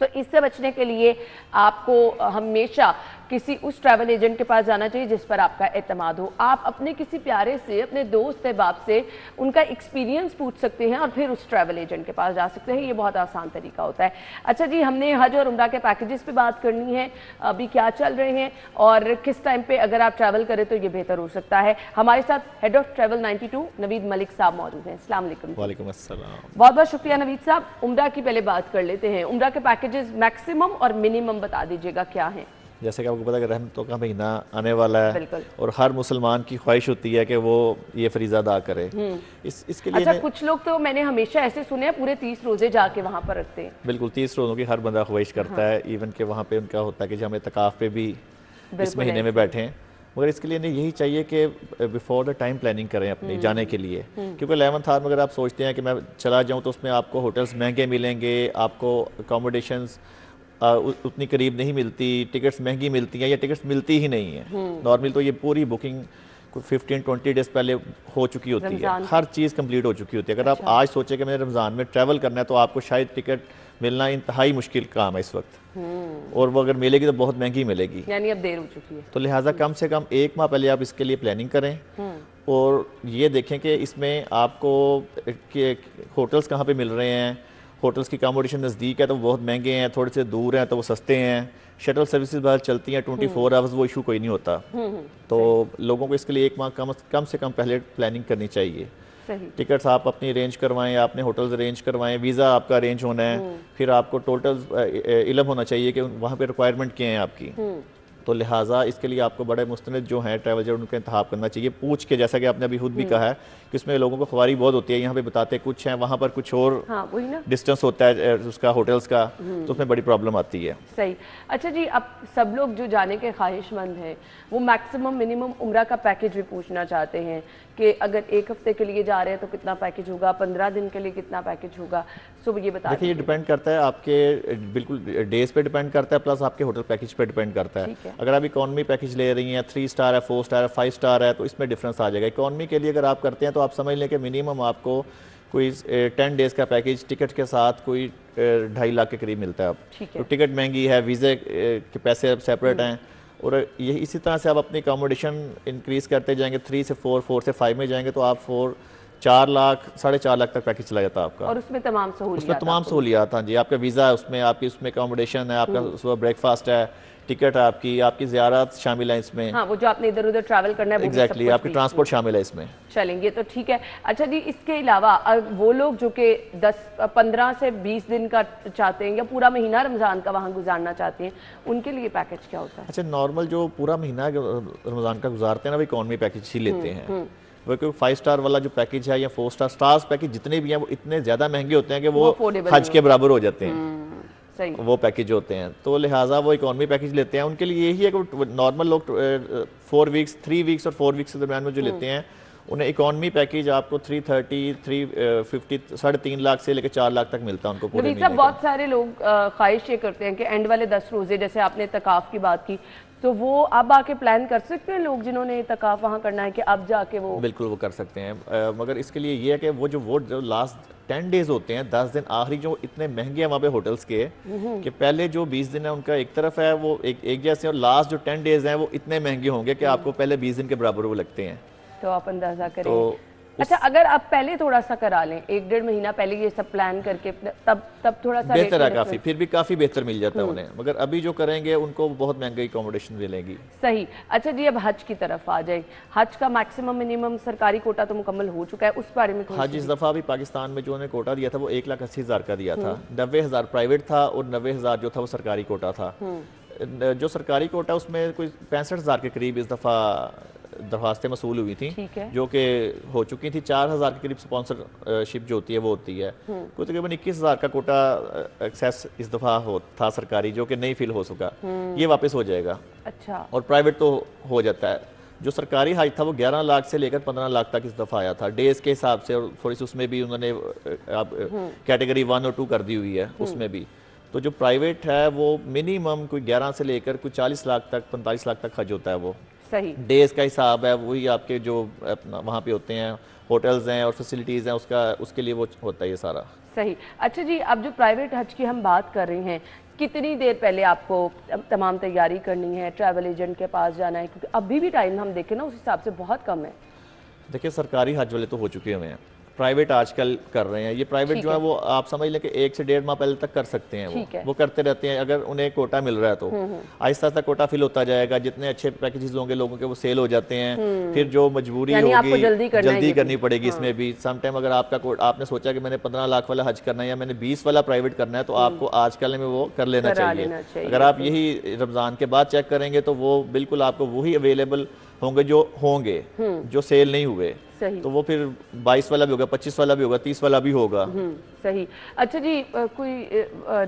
सो इससे बचने के लिए आपको हमेशा किसी उस ट्रैवल एजेंट के पास जाना चाहिए जिस पर आपका एतमाद हो। आप अपने किसी प्यारे से, अपने दोस्त अहबाब से उनका एक्सपीरियंस पूछ सकते हैं और फिर उस ट्रैवल एजेंट के पास जा सकते हैं। ये बहुत आसान तरीका होता है। अच्छा जी, हमने हज और उम्रा के पैकेजेस पे बात करनी है, अभी क्या चल रहे हैं और किस टाइम पे अगर आप ट्रैवल करें तो ये बेहतर हो सकता है। हमारे साथ head of travel 92 Naveed Malik साहब मौजूद हैं। अस्सलाम वालेकुम। वालेकुम अस्सलाम। बहुत बहुत शुक्रिया नवीद साहब। उम्रा की पहले बात कर लेते हैं। उम्रा के पैकेजेस मैक्सिमम और मिनिमम बता दीजिएगा क्या है। जैसे कि आपको पता है कि रहमतों का महीना आने वाला है और हर मुसलमान की ख्वाहिश होती है कि वो ये फरीज़ा अदा करे। इसके लिए अच्छा, कुछ लोग तो मैंने हमेशा ऐसे सुने हैं पूरे 30 रोजे जाके वहाँ पर रखते हैं। बिल्कुल 30 रोज़ों की हर बंदा ख्वाहिश करता है। इवन के वहाँ पे उनका होता है कि हम इत्तिकाफ़ पे भी इस महीने में बैठे हैं, मगर इसके लिए नहीं यही चाहिए कि बिफोर द टाइम प्लानिंग करें अपनी जाने के लिए। क्योंकि 11th आवर में अगर आप सोचते हैं कि मैं चला जाऊँ तो उसमें आपको होटल्स महंगे मिलेंगे, आपको अकोमोडेशंस उतनी करीब नहीं मिलती, टिकट्स महंगी मिलती हैं या टिकट्स मिलती ही नहीं है। नॉर्मल तो ये पूरी बुकिंग 15-20 डेज पहले हो चुकी होती है, हर चीज़ कंप्लीट हो चुकी होती है। अगर आप आज सोचें कि मैंने रमज़ान में ट्रैवल करना है तो आपको शायद टिकट मिलना इंतहाई मुश्किल काम है इस वक्त, और वो अगर मिलेगी तो बहुत महंगी मिलेगी, यानी अब देर हो चुकी है। तो लिहाजा कम से कम 1 माह पहले आप इसके लिए प्लानिंग करें और ये देखें कि इसमें आपको होटल्स कहाँ पे मिल रहे हैं। होटल्स की अकोमोडेशन नज़दीक है तो वो बहुत महंगे हैं, थोड़े से दूर हैं तो वो सस्ते हैं। शटल सर्विसेज बाहर चलती हैं 24 आवर्स, वो इशू कोई नहीं होता। तो लोगों को इसके लिए 1 माह कम से कम पहले प्लानिंग करनी चाहिए। टिकट्स आप अपनी अरेंज करवाएं, आपने होटल्स अरेंज करवाएं, वीज़ा आपका अरेंज होना है, फिर आपको टोटल इल्म होना चाहिए कि वहाँ पे रिक्वायरमेंट क्या है आपकी। तो लिहाजा इसके लिए आपको बड़े मुस्तनद जो हैं ट्रैवल एजेंट उनका इंतखाब करना चाहिए पूछ के, जैसा कि आपने अभी खुद भी कहा है कि इसमें लोगों को ख्वारी बहुत होती है, यहाँ पे बताते कुछ हैं, वहाँ पर कुछ और डिस्टेंस होता है उसका होटल्स का, तो उसमें बड़ी प्रॉब्लम आती है। सही। अच्छा जी, अब सब लोग जो जाने के ख्वाहिशमंद हैं वो मैक्सिमम मिनिमम उम्रा का पैकेज भी पूछना चाहते हैं कि अगर 1 हफ्ते के लिए जा रहे हैं तो कितना पैकेज होगा, 15 दिन के लिए कितना पैकेज होगा। सो ये बता देखिए, ये डिपेंड करता है आपके बिल्कुल डेज पे डिपेंड करता है, प्लस आपके होटल पैकेज पे डिपेंड करता है। अगर आप इकोनॉमी पैकेज ले रही हैं, 3 स्टार है, 4 स्टार है, 5 स्टार है, तो इसमें डिफरेंस आ जाएगा। इकोनॉमी के लिए अगर आप करते हैं तो आप समझ लें कि मिनिमम आपको कोई 10 डेज़ का पैकेज टिकट के साथ कोई 2.5 लाख के करीब मिलता है। अब तो टिकट महंगी है, वीज़े के पैसे अब सेपरेट हैं, और ये इसी तरह से आप अपनी अकोमोडेशन इंक्रीज़ करते जाएंगे, 3 से 4, 4 से 5 में जाएंगे तो आप 4 लाख 4.5 लाख तक पैकेज चला जाता है आपका, और उसमें तमाम सहूलियात। हाँ जी, आपका वीज़ा है उसमें, आपकी उसमें अकोमोडेशन है, आपका सुबह ब्रेकफास्ट है, टिकट है आपकी ज़ियारत शामिल है इसमें। हाँ, वो जो आपने इधर उधर ट्रैवल करना है एग्जैक्टली, आपकी ट्रांसपोर्ट शामिल है इसमें। चलेंगे तो ठीक है। अच्छा जी, इसके अलावा वो लोग जो कि 15 से 20 दिन का चाहते हैं या पूरा महीना रमज़ान का वहाँ गुजारना चाहते हैं, उनके लिए पैकेज क्या होता है? अच्छा, नॉर्मल जो पूरा महीना रमज़ान का गुजारते हैं ना, वो इकोनॉमी पैकेज ही लेते हैं। वो क्योंकि 5 स्टार वाला जो पैकेज है या 4 स्टार्स पैकेज जितने भी हैं वो इतने ज़्यादा महंगे होते हैं कि वो हज के बराबर हो जाते हैं। सही। वो पैकेज होते हैं, तो लिहाजा वो इकोनॉमी पैकेज लेते हैं। उनके लिए यही है कि नॉर्मल लोग 4 वीक्स 3 वीक्स और 4 वीक्स के दरमियान में जो लेते हैं उन्हें इकोनॉमी पैकेज आपको 330 350 3.5 लाख से लेकर 4 लाख तक मिलता है उनको पूरे नबील महीने साहब, का। बहुत सारे लोग ख्वाहिश ये करते हैं कि एंड वाले 10 रोजे, जैसे आपने तकाफ की बात की, तो वो अब आके प्लान कर सकते हैं लोग जिन्होंने तकाफ वहाँ करना है कि अब जाके वो बिल्कुल वो कर सकते हैं, मगर इसके लिए ये है कि वो जो लास्ट 10 डेज होते हैं, 10 दिन आखिरी जो इतने महंगे हैं वहाँ पे होटल्स के, कि पहले जो 20 दिन है उनका एक तरफ है वो एक जैसे, और लास्ट जो 10 डेज हैं वो इतने महंगे होंगे कि आपको पहले 20 दिन के बराबर वो लगते हैं। तो आप अंदाजा करें। तो अच्छा, अगर आप पहले थोड़ा सा करा लें, 1-1.5 महीना पहले ये सब प्लान करके, तब थोड़ा सा बेहतर है, rate काफ़ी फिर भी काफ़ी बेहतर मिल जाता है उन्हें, मगर अभी जो करेंगे उनको बहुत महंगी अकोमोडेशन मिलेगी। सही। अच्छा जी, अब हज की तरफ आ जाए। हज का मैक्सिमम मिनिमम सरकारी कोटा तो मुकम्मल हो चुका है, उस बारे में थोड़ी हज इस दफ़ा भी पाकिस्तान में जो उन्होंने कोटा दिया था वो 1,80,000 का दिया था। 90,000 प्राइवेट था और 90,000 जो था वो सरकारी कोटा था। जो सरकारी कोटा उसमें कोई 65,000 के करीब इस दफ़ा दरखास्तें मसूल हुई थी, जो कि हो चुकी थी। 4,000 के करीब स्पॉन्सरशिप जो होती है वो होती है। कोई तकरीबन 21,000 का कोटा एक्सेस इस दफ़ा था सरकारी, जो कि नहीं फिल हो सका, ये वापस हो जाएगा। अच्छा। और प्राइवेट तो हो जाता है। जो सरकारी हज था वो 11 लाख से लेकर 15 लाख तक इस दफ़ा आया था डेज के हिसाब से, और थोड़ी सी उसमें भी उन्होंने कैटेगरी 1 और 2 कर दी हुई है उसमें भी। तो जो प्राइवेट है वो मिनिमम कोई 11 से लेकर कोई 40 लाख तक 45 लाख तक हज होता है। वो सही डेज का हिसाब है, वही आपके जो अपना वहाँ पे होते हैं होटल्स हैं और फैसिलिटीज़ हैं, उसके लिए वो होता है ये सारा। सही। अच्छा जी, अब जो प्राइवेट हज की हम बात कर रहे हैं, कितनी देर पहले आपको तमाम तैयारी करनी है, ट्रैवल एजेंट के पास जाना है? क्योंकि अभी भी टाइम हम देखें ना उस हिसाब से बहुत कम है। देखिए, सरकारी हज वाले तो हो चुके हुए हैं, प्राइवेट आजकल कर रहे हैं। ये प्राइवेट जो है वो आप समझ लें कि 1 से 1.5 माह पहले तक कर सकते हैं। वो करते रहते हैं। अगर उन्हें कोटा मिल रहा है तो आहिस्ता आहिस्ता कोटा फिल होता जाएगा। जितने अच्छे पैकेजेस होंगे लोगों के वो सेल हो जाते हैं। फिर जो मजबूरी होगी जल्दी करनी पड़ेगी इसमें भी। सम टाइम अगर आपने सोचा कि मैंने 15 लाख वाला हज करना है या मैंने 20 वाला प्राइवेट करना है, तो आपको आजकल में वो कर लेना चाहिए। अगर आप यही रमज़ान के बाद चेक करेंगे तो वो बिल्कुल आपको वही अवेलेबल होंगे जो सेल नहीं हुए। तो वो फिर 22 वाला भी होगा, 25 वाला भी होगा, 30 वाला भी होगा। सही। अच्छा जी, कोई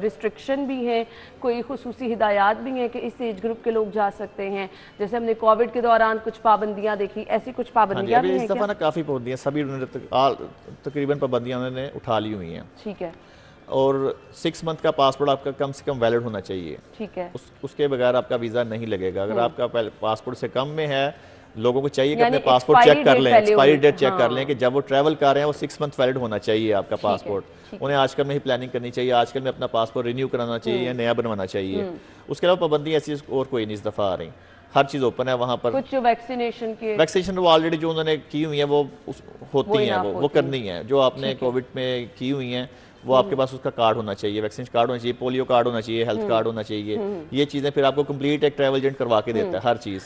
रिस्ट्रिक्शन भी है, कोई खुसूसी हिदायत भी हैं कि इस एज ग्रुप के लोग जा सकते हैं? जैसे हमने कोविड के दौरान कुछ पाबंदियां देखी, ऐसी कुछ पाबंदियां भी हैं इस दफ़ा ना काफ़ी पाबंदियां, सभी तकरीबन पाबंदियां उन्होंने उठा ली हुई हैं। ठीक है। और 6 मंथ का पासपोर्ट आपका कम से कम वैलिड होना चाहिए। ठीक है। उसके बगैर आपका वीज़ा नहीं लगेगा। अगर आपका पासपोर्ट से कम में है, लोगों को चाहिए कि अपने पासपोर्ट चेक कर लें, एक्सपायरी डेट चेक कर लें कि जब वो ट्रैवल कर रहे हैं वो 6 मंथ वैलिड होना चाहिए आपका पासपोर्ट। उन्हें आजकल में ही प्लानिंग करनी चाहिए, आजकल में अपना पासपोर्ट रिन्यू कराना चाहिए या नया बनवाना चाहिए। उसके अलावा पाबंदी ऐसी और कोई नहीं इस दफ़ा आ रही, हर चीज़ ओपन है वहाँ पर। कुछ वैक्सीनेशन वो ऑलरेडी जो उन्होंने की हुई है वो होती हैं, वो करनी है। जो आपने कोविड में की हुई हैं वो आपके पास उसका कार्ड होना चाहिए, वैक्सीन कार्ड होना चाहिए, पोलियो कार्ड होना चाहिए, हेल्थ कार्ड होना चाहिए। ये चीज़ें फिर आपको कंप्लीट एक ट्रैवल एजेंट करवा के देता है हर चीज़।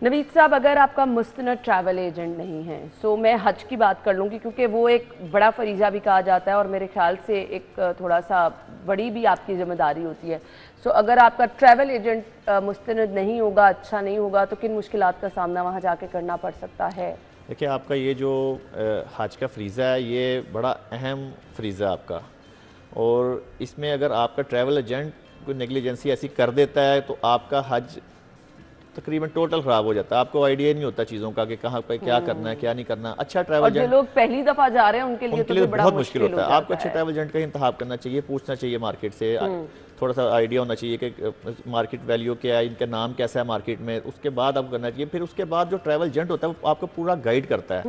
नवीद साहब, अगर आपका मुस्तनद ट्रैवल एजेंट नहीं है, सो मैं हज की बात कर लूँगी क्योंकि वो एक बड़ा फरीज़ा भी कहा जाता है और मेरे ख्याल से एक थोड़ा सा बड़ी भी आपकी जिम्मेदारी होती है। सो अगर आपका ट्रैवल एजेंट मुस्तनद नहीं होगा, अच्छा नहीं होगा, तो किन मुश्किलात का सामना वहाँ जाके करना पड़ सकता है? देखिए, आपका ये जो हज का फ्रीज़ा है ये बड़ा अहम फ्रीज़ा है आपका, और इसमें अगर आपका ट्रैवल एजेंट कोई नेग्लिजेंसी ऐसी कर देता है तो आपका हज तकरीबन टोटल ख़राब हो जाता है। आपको आइडिया नहीं होता चीज़ों का कि कहाँ पे क्या करना है क्या नहीं करना। अच्छा ट्रैवल एजेंट, जो लोग पहली दफ़ा जा रहे हैं उनके लिए तो बहुत मुश्किल होता है। आपको अच्छे ट्रैवल एजेंट का इंतखाब करना चाहिए, पूछना चाहिए मार्केट से, थोड़ा सा आइडिया होना चाहिए कि मार्केट वैल्यू क्या है, इनका नाम कैसा है मार्केट में, उसके बाद आपको करना चाहिए। फिर उसके बाद जो ट्रैवल एजेंट होता है वो आपको पूरा गाइड करता है,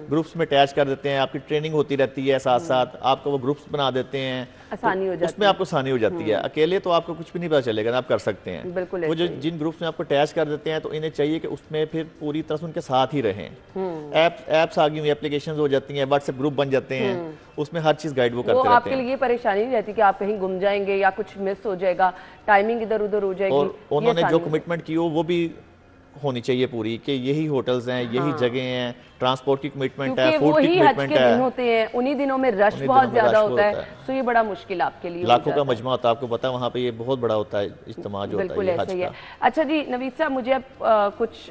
ग्रुप्स में अटैच कर देते हैं, आपकी ट्रेनिंग होती रहती है, साथ साथ आपको वो ग्रुप्स बना देते हैं, आसानी हो जाती है, उसमें आपको आसानी हो जाती है। अकेले तो आपको कुछ भी नहीं पता चलेगा, आप कर सकते हैं। बिल्कुल। वो जो जिन ग्रुप्स में आपको अटैच कर देते हैं तो इन्हें चाहिए कि उसमें फिर पूरी तरह से उनके साथ ही रहें। ऐप्स आ गई हुई, एप्लीकेशंस हो जाती हैं, व्हाट्सएप ग्रुप बन जाते हैं, उसमें हर चीज़ गाइड वो करते रहते हैं। आपके लिए परेशानी नहीं रहती कि आप कहीं गुम जाएंगे या कुछ मिस हो जाएगा, टाइमिंग इधर उधर हो जाएगी। और उन्होंने जो कमिटमेंट की हो वो भी होनी चाहिए पूरी कि यही होटल्स हैं, यही जगह हैं, ट्रांसपोर्ट की कमिटमेंट है, क्योंकि फूड की वही हज कमिटमेंट के दिन है। होते हैं, उन्हीं दिनों में रश उन्हीं बहुत दिनों में ज्यादा रश होता है, होता है। तो ये बड़ा मुश्किल आपके लिए हो लाखों का जाता है। मजमा होता है, आपको पता है वहाँ पे ये बहुत बड़ा होता है, इज्तिमा जो होता है बिल्कुल ये ऐसा हज ही है। का। अच्छा जी नवीद साहब, मुझे अब कुछ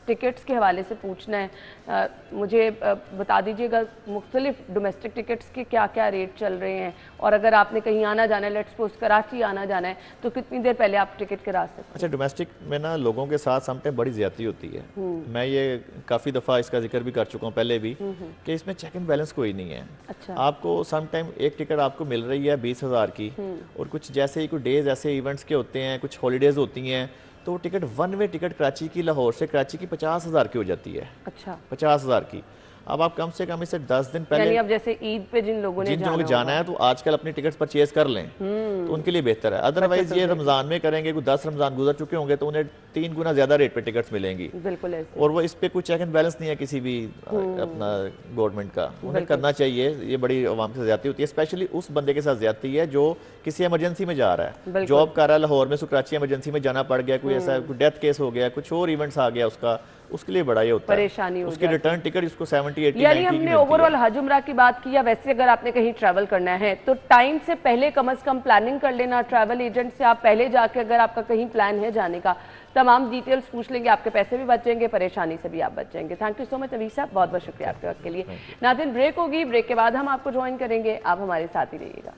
टिकट्स के हवाले से पूछना है। मुझे बता दीजिएगा मुख्तलिफ डोमेस्टिक टिकट्स के क्या क्या रेट चल रहे हैं, और अगर आपने कहीं आना जाना है, लेट्स सपोज कराची आना जाना है, तो कितनी देर पहले आप टिकट करा सकते हैं? अच्छा, डोमेस्टिक में ना लोगों के साथ समटाइम बड़ी ज्यादती होती है। मैं ये काफ़ी दफ़ा इसका जिक्र भी कर चुका हूँ पहले भी कि इसमें चेक इन बैलेंस कोई नहीं है। अच्छा। आपको समटाइम एक टिकट आपको मिल रही है 20,000 की, और कुछ जैसे ही कोई डेज ऐसे इवेंट्स के होते हैं, कुछ हॉलीडेज होती हैं, तो वो ticket one way ticket Karachi की, लाहौर से कराची की 50,000 की हो जाती है। अच्छा। 50,000 की। अब आप कम से कम इसे 10 दिन पहले, यानी अब जैसे ईद पे जिन लोगों ने जाना है तो आजकल अपनी टिकट्स परचेज कर लें, तो उनके लिए बेहतर है। अदरवाइज ये रमजान में करेंगे, कोई 10 रमजान गुजर चुके होंगे तो उन्हें 3 गुना ज्यादा रेट पे टिकट्स मिलेंगी। बिल्कुल ऐसे। और वो इस पे कोई चेक एंड बैलेंस नहीं है किसी भी अपना गवर्नमेंट का। उन्हें करना चाहिए, ये बड़ी आवाम से ज्यादती होती है, स्पेशली उस बंदे के साथ ज्यादती है जो किसी इमरजेंसी में जा रहा है, जॉब कर रहा है लाहौर में, कराची इमरजेंसी में जाना पड़ गया, कोई ऐसा कोई डेथ केस हो गया, कुछ और इवेंट्स आ गया उसका, उसके लिए बड़ा ये होता है परेशानी हो उसकी रिटर्न टिकट इसको 70-80 यानी हमने ओवरऑल हज उम्रा की बात की, या वैसे अगर आपने कहीं ट्रैवल करना है तो टाइम से पहले कम से कम प्लानिंग कर लेना। ट्रैवल एजेंट से आप पहले जाके अगर आपका कहीं प्लान है जाने का, तमाम डिटेल्स पूछ लेंगे, आपके पैसे भी बच जाएंगे, परेशानी से भी आप बच जाएंगे। Thank you so much Naveed साहब, बहुत बहुत शुक्रिया आपके वक्त के लिए। नाज़रीन ब्रेक होगी, ब्रेक के बाद हम आपको ज्वाइन करेंगे, आप हमारे साथ ही रहिएगा।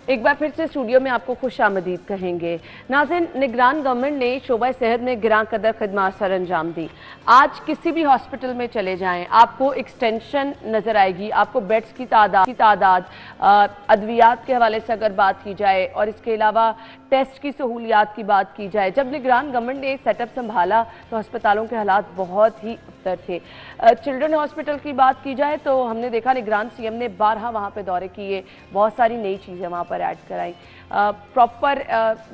एक बार फिर से स्टूडियो में आपको खुश आमदीद कहेंगे। नाज़रीन, निगरान गवर्नमेंट ने शोबा सेहत में गिरां कदर खदमात सर अंजाम दी। आज किसी भी हॉस्पिटल में चले जाएं, आपको एक्सटेंशन नज़र आएगी, आपको बेड्स की तादाद, अद्वियात के हवाले से अगर बात की जाए, और इसके अलावा टेस्ट की सहूलियात की बात की जाए। जब निगरान गवर्नमेंट ने सेटअप संभाला तो अस्पतालों के हालात बहुत ही अबतर थे। चिल्ड्रन हॉस्पिटल की बात की जाए तो हमने देखा निगरान सीएम ने 12 वहाँ पे दौरे किए, बहुत सारी नई चीज़ें वहाँ पर ऐड कराई, प्रॉपर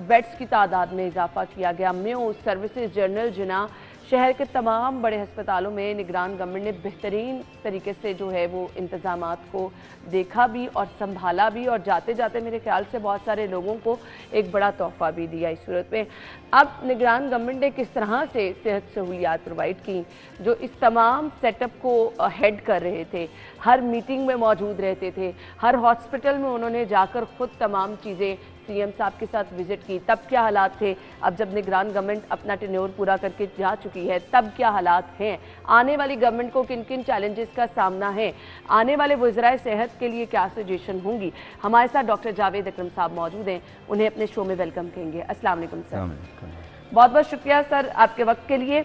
बेड्स की तादाद में इजाफा किया गया। म्यू सर्विसेज जनरल जिना शहर के तमाम बड़े अस्पतालों में निगरान गवर्नमेंट ने बेहतरीन तरीके से जो है वो इंतजामात को देखा भी और संभाला भी, और जाते जाते मेरे ख्याल से बहुत सारे लोगों को एक बड़ा तोहफा भी दिया। इस सूरत में अब निगरान गवर्नमेंट ने किस तरह से सेहत सहूलियात प्रोवाइड की, जो इस तमाम सेटअप को हेड कर रहे थे, हर मीटिंग में मौजूद रहते थे, हर हॉस्पिटल में उन्होंने जाकर खुद तमाम चीज़ें सीएम साहब के साथ विजिट की, तब क्या हालात थे, अब जब निगरान गवर्नमेंट अपना टेन्योर पूरा करके जा चुकी है तब क्या हालात हैं, आने वाली गवर्नमेंट को किन किन चैलेंजेस का सामना है, आने वाले वज़राए सेहत के लिए क्या सजेशन होंगी। हमारे साथ डॉक्टर जावेद अकरम साहब मौजूद हैं, उन्हें अपने शो में वेलकम कहेंगे। अस्सलाम वालेकुम सर। बहुत बहुत शुक्रिया सर आपके वक्त के लिए।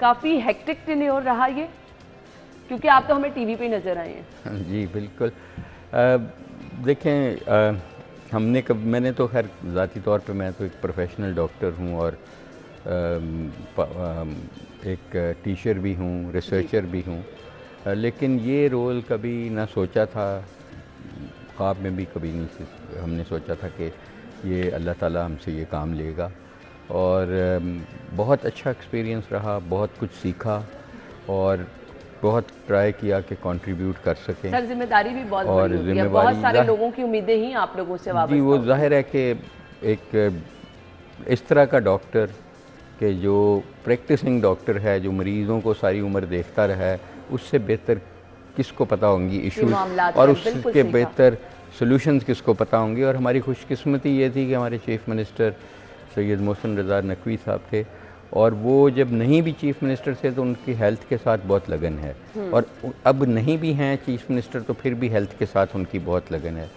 काफ़ी हेक्टिक टेन्योर रहा ये, क्योंकि आप तो हमें टीवी पे नज़र आए हैं। जी बिल्कुल। देखें, मैंने तो खैर ज़ाती तौर पे मैं तो एक प्रोफेशनल डॉक्टर हूँ और एक टीचर भी हूँ, रिसर्चर भी हूँ, लेकिन ये रोल कभी ना सोचा था, ख्वाब में भी कभी नहीं हमने सोचा था कि ये अल्लाह ताला हमसे ये काम लेगा। और बहुत अच्छा एक्सपीरियंस रहा, बहुत कुछ सीखा और बहुत ट्राई किया कि कंट्रीब्यूट कर सकें। सर जिम्मेदारी भी बहुत बड़ी होती है, बहुत सारे लोगों की उम्मीदें ही आप लोगों से वापस। जी वो जाहिर है कि एक इस तरह का डॉक्टर कि जो प्रैक्टिसिंग डॉक्टर है, जो मरीज़ों को सारी उम्र देखता रहा है, उससे बेहतर किसको पता होंगी इशूज़, और उसके बेहतर सॉल्यूशंस किसको पता होंगे। और हमारी खुशकिस्मती ये थी कि हमारे चीफ़ मिनिस्टर सैयद मोहसिन रज़ा नकवी साहब थे, और वो जब नहीं भी चीफ़ मिनिस्टर थे तो उनकी हेल्थ के साथ बहुत लगन है, और अब नहीं भी हैं चीफ़ मिनिस्टर तो फिर भी हेल्थ के साथ उनकी बहुत लगन है।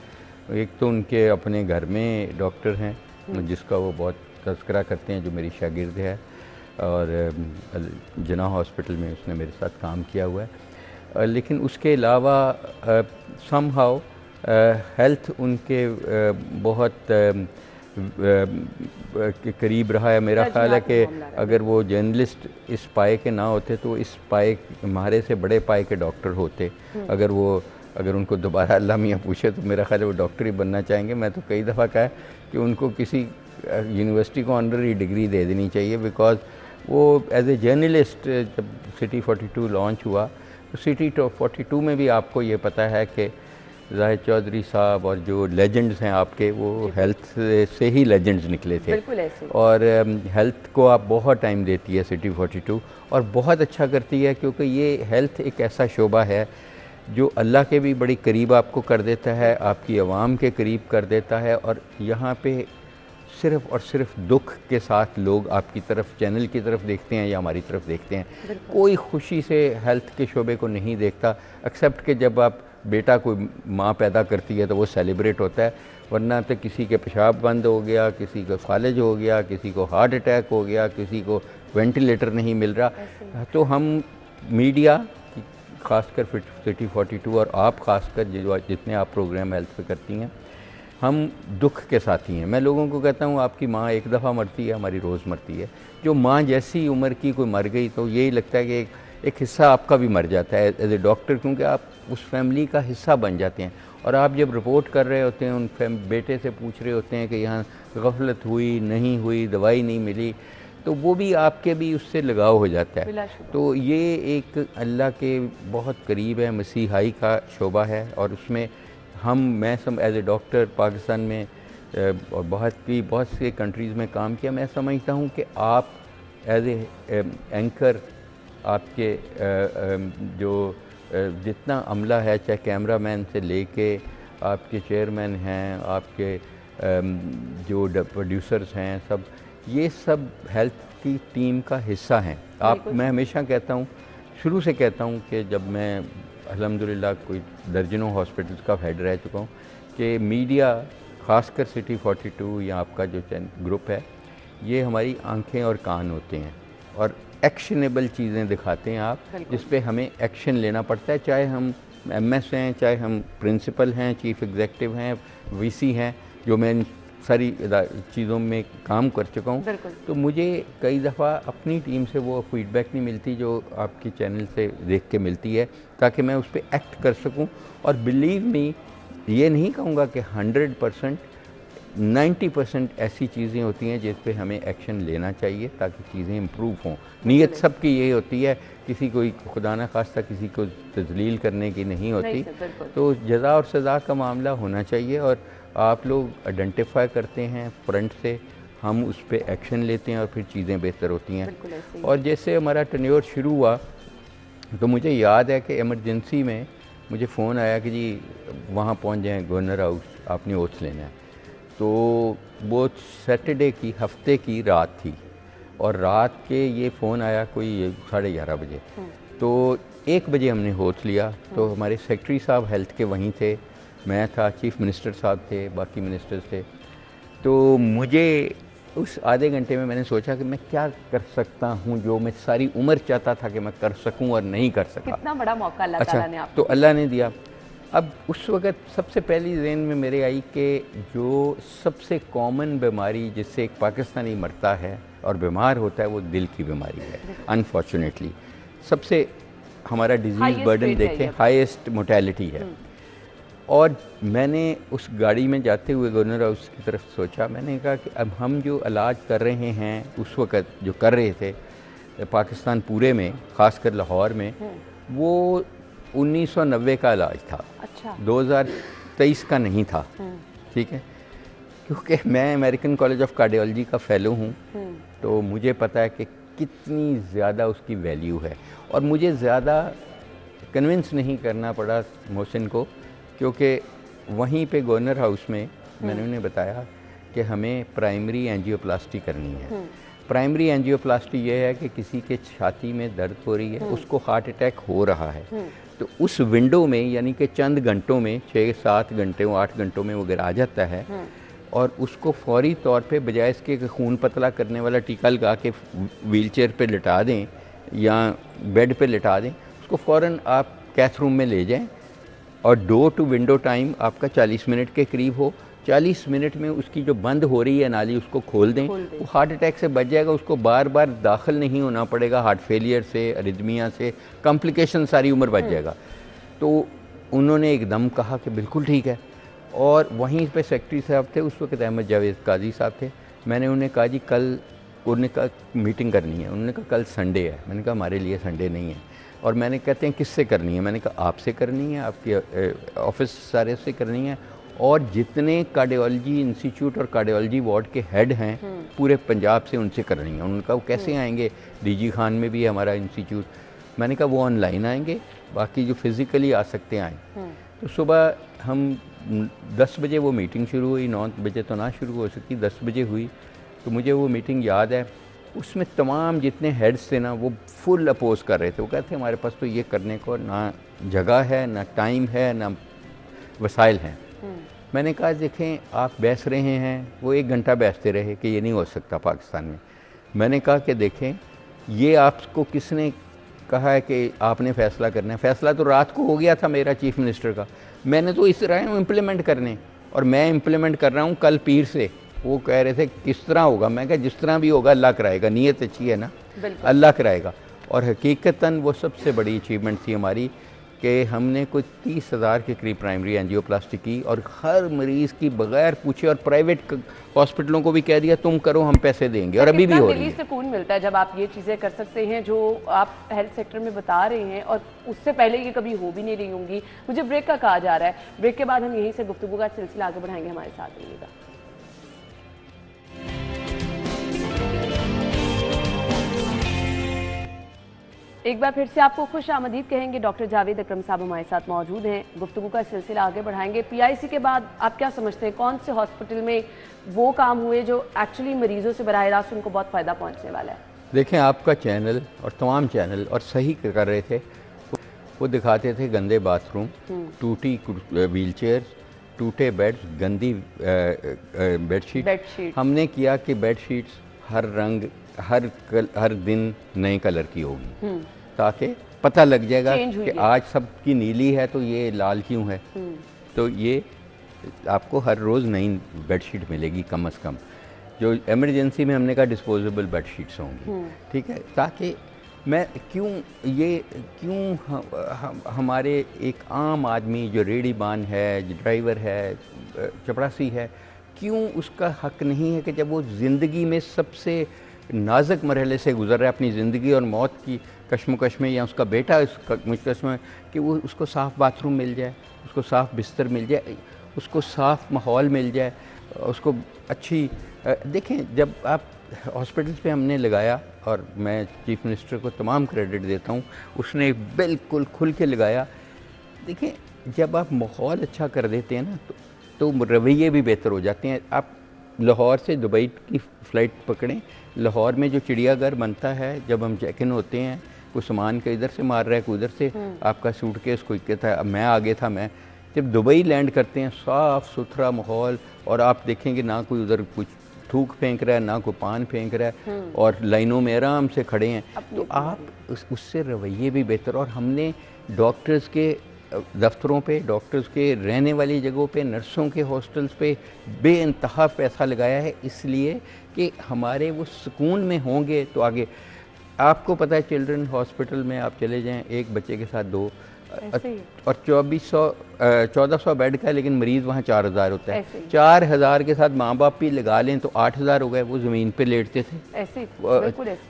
एक तो उनके अपने घर में डॉक्टर हैं जिसका वो बहुत तज़किरा करते हैं, जो मेरी शागिर्द है, और जना हॉस्पिटल में उसने मेरे साथ काम किया हुआ है। लेकिन उसके अलावा समहाउ हेल्थ उनके बहुत के करीब रहा है। मेरा ख्याल है कि अगर वो जर्नलिस्ट इस पाए के ना होते तो इस पाए हमारे से बड़े पाए के डॉक्टर होते। अगर उनको दोबारा अल्लाह मियाँ पूछे तो मेरा ख्याल है वो डॉक्टर ही बनना चाहेंगे। मैं तो कई दफ़ा कहा कि उनको किसी यूनिवर्सिटी को ऑनररी डिग्री दे देनी चाहिए, बिकॉज वो एज ए जर्नलिस्ट जब सिटी 42 लॉन्च हुआ तो सिटी 42 में भी आपको ये पता है कि जाहिद चौधरी साहब और जो लेजेंड्स हैं आपके, वो हेल्थ से ही लेजेंड्स निकले थे। बिल्कुल ऐसे। और हेल्थ को आप बहुत टाइम देती है सिटी 42 और बहुत अच्छा करती है, क्योंकि ये हेल्थ एक ऐसा शोबा है जो अल्लाह के भी बड़ी करीब आपको कर देता है, आपकी आवाम के करीब कर देता है। और यहाँ पे सिर्फ़ और सिर्फ दुख के साथ लोग आपकी तरफ, चैनल की तरफ देखते हैं या हमारी तरफ देखते हैं। कोई खुशी से हेल्थ के शोबे को नहीं देखता, एक्सेप्ट कि जब आप बेटा कोई माँ पैदा करती है तो वो सेलिब्रेट होता है, वरना तो किसी के पेशाब बंद हो गया, किसी को फालिज हो गया, किसी को हार्ट अटैक हो गया, किसी को वेंटिलेटर नहीं मिल रहा। तो हम मीडिया ख़ासकर सिटी 42 और आप ख़ासकर जितने आप प्रोग्राम हेल्थ पे करती हैं, हम दुख के साथी हैं। मैं लोगों को कहता हूँ आपकी माँ एक दफ़ा मरती है, हमारी रोज़ मरती है। जो माँ जैसी उम्र की कोई मर गई तो यही लगता है कि एक हिस्सा आपका भी मर जाता है एज ए डॉक्टर, क्योंकि आप उस फैमिली का हिस्सा बन जाते हैं। और आप जब रिपोर्ट कर रहे होते हैं, उन बेटे से पूछ रहे होते हैं कि यहाँ गफलत हुई नहीं हुई, दवाई नहीं मिली, तो वो भी आपके भी उससे लगाव हो जाता है। तो ये एक अल्लाह के बहुत करीब है, मसीहाई का शोबा है। और उसमें मैं एज ए डॉक्टर पाकिस्तान में और बहुत से कंट्रीज़ में काम किया, मैं समझता हूँ कि आप एज ए एंकर, आपके जो जितना अमला है, चाहे कैमरामैन से लेके आपके चेयरमैन हैं, आपके जो प्रोड्यूसर्स हैं, सब ये सब हेल्थ की टीम का हिस्सा हैं। मैं हमेशा कहता हूँ, शुरू से कहता हूँ कि जब मैं अल्हम्दुलिल्लाह कोई दर्जनों हॉस्पिटल्स का हेड रह चुका हूँ, कि मीडिया ख़ासकर सिटी 42 या आपका जो ग्रुप है, ये हमारी आंखें और कान होते हैं और एक्शनेबल चीज़ें दिखाते हैं आप, जिस पे हमें एक्शन लेना पड़ता है। चाहे हम MS हैं, चाहे हम प्रिंसिपल हैं, चीफ एग्जीक्यूटिव हैं, VC हैं, जो मैं इन सारी चीज़ों में काम कर चुका हूँ। तो मुझे कई दफ़ा अपनी टीम से वो फीडबैक नहीं मिलती जो आपकी चैनल से देख के मिलती है, ताकि मैं उस पर एक्ट कर सकूँ। और बिलीव मी, ये नहीं कहूँगा कि 100%, 90% ऐसी चीज़ें होती हैं जिस पे हमें एक्शन लेना चाहिए ताकि चीज़ें इम्प्रूव हों। नीयत सबकी यही होती है, किसी कोई खुदा न खास्ता किसी को तजलील करने की नहीं होती। तो जज़ा और सज़ा का मामला होना चाहिए और आप लोग आइडेंटिफाई करते हैं फ्रंट से, हम उस पर एक्शन लेते हैं और फिर चीज़ें बेहतर होती हैं। और जैसे हमारा टेन्योर शुरू हुआ तो मुझे याद है कि इमरजेंसी में मुझे फ़ोन आया कि जी वहाँ पहुँच जाएँ गवर्नर हाउस, आपने ओट्स लेना है। तो वो सैटरडे की हफ्ते की रात थी और रात के ये फ़ोन आया कोई 11:30 बजे। तो 1 बजे हमने होश लिया। तो हमारे सेक्रेटरी साहब हेल्थ के वहीं थे, मैं था, चीफ मिनिस्टर साहब थे, बाकी मिनिस्टर्स थे। तो मुझे उस आधे घंटे में मैंने सोचा कि मैं क्या कर सकता हूँ जो मैं सारी उम्र चाहता था कि मैं कर सकूँ और नहीं कर सका। कितना बड़ा मौका अल्लाह ताला ने आपको। तो अल्लाह ने दिया। अब उस वक़्त सबसे पहली ज़हन में मेरे आई कि जो सबसे कॉमन बीमारी जिससे एक पाकिस्तानी मरता है और बीमार होता है वो दिल की बीमारी है। अनफॉर्चुनेटली सबसे हमारा डिजीज़ बर्डन देखें, हाईएस्ट मोर्टेलिटी है। और मैंने उस गाड़ी में जाते हुए गवर्नर हाउस की तरफ सोचा, मैंने कहा कि अब हम जो इलाज कर रहे हैं उस वक़्त जो कर रहे थे पाकिस्तान पूरे में, ख़ासकर लाहौर में, वो 1990 का इलाज था। अच्छा। 2023 का नहीं था। ठीक है, क्योंकि मैं अमेरिकन कॉलेज ऑफ कार्डियोलॉजी का फ़ेलो हूँ, तो मुझे पता है कि कितनी ज़्यादा उसकी वैल्यू है। और मुझे ज़्यादा कन्विंस नहीं करना पड़ा मोहसिन को, क्योंकि वहीं पे गवर्नर हाउस में मैंने उन्हें बताया कि हमें प्राइमरी एंजियोप्लास्टी करनी है। प्राइमरी एंजियोप्लास्टी ये है कि किसी के छाती में दर्द हो रही है, उसको हार्ट अटैक हो रहा है, तो उस विंडो में यानी कि चंद घंटों में, 6-7 घंटे 8 घंटों में वो अगर आ जाता है और उसको फौरी तौर पे बजाय इसके खून पतला करने वाला टीका लगा के व्हीलचेयर पे लिटा दें या बेड पे लिटा दें, उसको फ़ौरन आप कैथ रूम में ले जाएं और डोर टू विंडो टाइम आपका 40 मिनट के करीब हो। 40 मिनट में उसकी जो बंद हो रही है नाली उसको खोल दें, वो हार्ट अटैक से बच जाएगा। उसको बार बार दाखिल नहीं होना पड़ेगा, हार्ट फेलियर से, अरिदमिया से, कॉम्प्लिकेशन सारी उम्र बच जाएगा। तो उन्होंने एकदम कहा कि बिल्कुल ठीक है। और वहीं पे सेक्रेटरी साहब थे उस वक्त, अहमद जावेद काजी साहब थे। मैंने उन्हें कहा जी कल उन्होंने कहा मीटिंग करनी है, उन्होंने कहा कल संडे है। मैंने कहा हमारे लिए संडे नहीं है। और मैंने कहते हैं किससे करनी है? मैंने कहा आपसे करनी है, आपके ऑफिस सारे से करनी है, और जितने कार्डियोलॉजी इंस्टीट्यूट और कार्डियोलॉजी वार्ड के हेड हैं पूरे पंजाब से उनसे करनी है। उन्होंने कहा वो कैसे आएंगे? डीजी खान में भी है हमारा इंस्टीट्यूट। मैंने कहा वो ऑनलाइन आएंगे, बाकी जो फिज़िकली आ सकते हैं आएँ। तो सुबह हम 10 बजे वो मीटिंग शुरू हुई, 9 बजे तो ना शुरू हो सकती, 10 बजे हुई। तो मुझे वो मीटिंग याद है, उसमें तमाम जितने हेड्स थे ना वो फुल अपोज कर रहे थे। वो कहते हमारे पास तो ये करने को ना जगह है, ना टाइम है, ना वसाइल हैं। मैंने कहा देखें आप बहस रहे हैं, वो 1 घंटा बहसते रहे कि ये नहीं हो सकता पाकिस्तान में। मैंने कहा कि देखें ये आपको किसने कहा है कि आपने फ़ैसला करना है? फ़ैसला तो रात को हो गया था मेरा चीफ़ मिनिस्टर का, मैंने तो इस तरह हूँ इम्प्लीमेंट करने, और मैं इम्प्लीमेंट कर रहा हूँ कल पीर से। वो कह रहे थे किस तरह होगा? मैं कहा जिस तरह भी होगा अल्लाह कराएगा, नीयत अच्छी है ना, अल्लाह कराएगा। और हकीकतन वो सबसे बड़ी अचीवमेंट थी हमारी कि हमने कोई 30,000 के करीब प्राइमरी एंजियोप्लास्टी की, और हर मरीज़ की बगैर पूछे, और प्राइवेट हॉस्पिटलों को भी कह दिया तुम करो हम पैसे देंगे, और अभी भी हो रही है। सुकून मिलता है जब आप ये चीज़ें कर सकते हैं जो आप हेल्थ सेक्टर में बता रहे हैं, और उससे पहले ये कभी हो भी नहीं रही होंगी। मुझे ब्रेक का कहा जा रहा है, ब्रेक के बाद हम यहीं से गुफ्तगू का सिलसिला आगे बढ़ाएंगे। हमारे साथ रहिएगा। एक बार फिर से आपको खुश आमदीद कहेंगे। डॉक्टर जावेद अकरम साहब हमारे साथ मौजूद हैं। गुफ्तगू का सिलसिला आगे बढ़ाएंगे। पीआईसी के बाद आप क्या समझते हैं कौन से हॉस्पिटल में वो काम हुए जो एक्चुअली मरीजों से बराह रास्त उनको बहुत फ़ायदा पहुंचने वाला है? देखें आपका चैनल और तमाम चैनल और सही कर रहे थे, वो दिखाते थे गंदे बाथरूम, टूटी व्हील चेयर, टूटे बेड्स, गंदी बेडशीट। हमने किया कि बेडशीट्स हर रंग हर दिन नए कलर की होगी, ताकि पता लग जाएगा कि आज सबकी नीली है तो ये लाल क्यों है। तो ये आपको हर रोज़ नई बेडशीट मिलेगी कम से कम। जो इमरजेंसी में हमने कहा डिस्पोजेबल बेडशीट्स होंगी, ठीक है, ताकि मैं हमारे एक आम आदमी जो रेहड़ीबान है, जो ड्राइवर है, चपरासी है, क्यों उसका हक नहीं है कि जब वो ज़िंदगी में सबसे नाजुक मरहले से गुजर रहा है अपनी ज़िंदगी और मौत की कश्मकश में, या उसका बेटा इस कश्मकश में, कि वो उसको साफ़ बाथरूम मिल जाए, उसको साफ़ बिस्तर मिल जाए, उसको साफ़ माहौल मिल जाए, उसको अच्छी देखें जब आप हॉस्पिटल्स पे हमने लगाया, और मैं चीफ़ मिनिस्टर को तमाम क्रेडिट देता हूँ, उसने बिल्कुल खुल के लगाया। देखें जब आप माहौल अच्छा कर देते हैं ना तो रवैये भी बेहतर हो जाते हैं। आप लाहौर से दुबई की फ़्लाइट पकड़ें, लाहौर में जो चिड़ियाघर बनता है, जब हम चेक इन होते हैं, कोई सामान का इधर से मार रहा है, कोई उधर से आपका सूटकेस कोई कहता है मैं आगे था, मैं जब दुबई लैंड करते हैं साफ़ सुथरा माहौल, और आप देखेंगे ना कोई उधर कुछ थूक फेंक रहा है, ना कोई पान फेंक रहा है, और लाइनों में आराम से खड़े हैं, तो आप उससे रवैये भी बेहतर। और हमने डॉक्टर्स के दफ्तरों पे, डॉक्टर्स के रहने वाली जगहों पे, नर्सों के हॉस्टल्स पे बेइंतहा पैसा लगाया है, इसलिए कि हमारे वो सुकून में होंगे तो आगे। आपको पता है चिल्ड्रन हॉस्पिटल में आप चले जाएं, एक बच्चे के साथ 2 और 1400 बेड का है, लेकिन मरीज़ वहाँ 4000 होता है। 4000 के साथ माँ बाप भी लगा लें तो 8000 हो गए। वो ज़मीन पे लेटते थे ऐसे।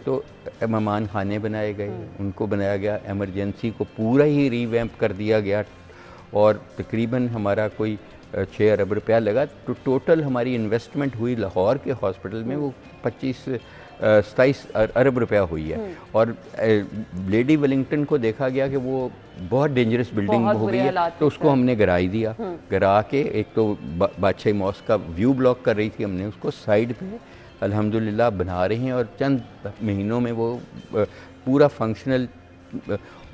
तो मेहमान खाने बनाए गए, उनको बनाया गया, एमरजेंसी को पूरा ही रीवैम्प कर दिया गया, और तकरीबन हमारा कोई 6 अरब रुपया लगा। तो टोटल हमारी इन्वेस्टमेंट हुई लाहौर के हॉस्पिटल में वो 27 अरब रुपया हुई है। और लेडी वेलिंगटन को देखा गया कि वो बहुत डेंजरस बिल्डिंग हो गई है, तो उसको हमने गिराई दिया। गिरा के एक तो बादशाही मॉस्क का व्यू ब्लॉक कर रही थी, हमने उसको साइड पे अल्हम्दुलिल्लाह बना रहे हैं, और चंद महीनों में वो पूरा फंक्शनल।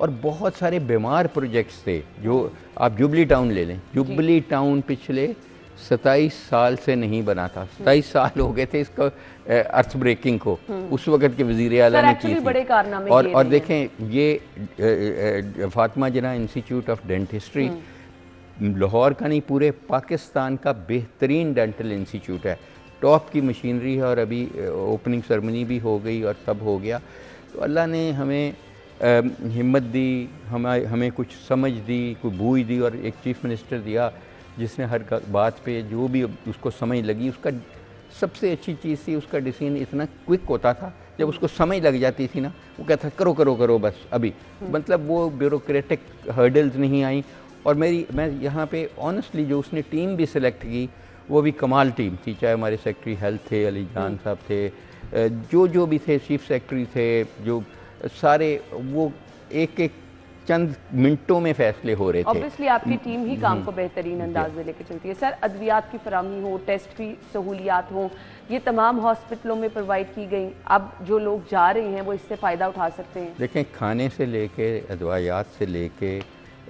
और बहुत सारे बीमार प्रोजेक्ट्स थे, जो आप जुबली टाउन ले लें, जुबली टाउन पिछले 27 साल से नहीं बना था। 27 साल हो गए थे इसको अर्थ ब्रेकिंग को, उस वक्त के वज़ीर आला ने की थी। बड़े कारनामे और देखें ये फातिमा जिन्ना इंस्टीट्यूट ऑफ डेंटिस्ट्री लाहौर का नहीं पूरे पाकिस्तान का बेहतरीन डेंटल इंस्टीट्यूट है, टॉप की मशीनरी है, और अभी ओपनिंग सेरेमनी भी हो गई और सब हो गया। तो अल्लाह ने हमें हिम्मत दी, हमें कुछ समझ दी, कोई बूझ दी, और एक चीफ़ मिनिस्टर दिया जिसने हर बात पे जो भी उसको समझ लगी उसका सबसे अच्छी चीज़ थी उसका डिसीजन इतना क्विक होता था, जब उसको समझ लग जाती थी ना वो कहता करो करो करो बस अभी, मतलब वो ब्यूरोक्रेटिक हर्डल्स नहीं आई। और मैं यहाँ पे ऑनेस्टली जो उसने टीम भी सिलेक्ट की वो भी कमाल टीम थी, चाहे हमारे सेक्रेटरी हेल्थ थे अली जान साहब थे, जो भी थे, चीफ सेक्रेटरी थे, जो सारे वो एक एक चंद मिनटों में फैसले हो रहे थे। ऑब्वियसली आपकी टीम ही काम को बेहतरीन अंदाज में लेकर चलती है। सर, अद्वियात की फराहमी हो, टेस्ट की सहूलियात हो, ये तमाम हॉस्पिटलों में प्रोवाइड की गई, अब जो लोग जा रहे हैं वो इससे फ़ायदा उठा सकते हैं? देखें, खाने से लेके, अदवायात से लेके,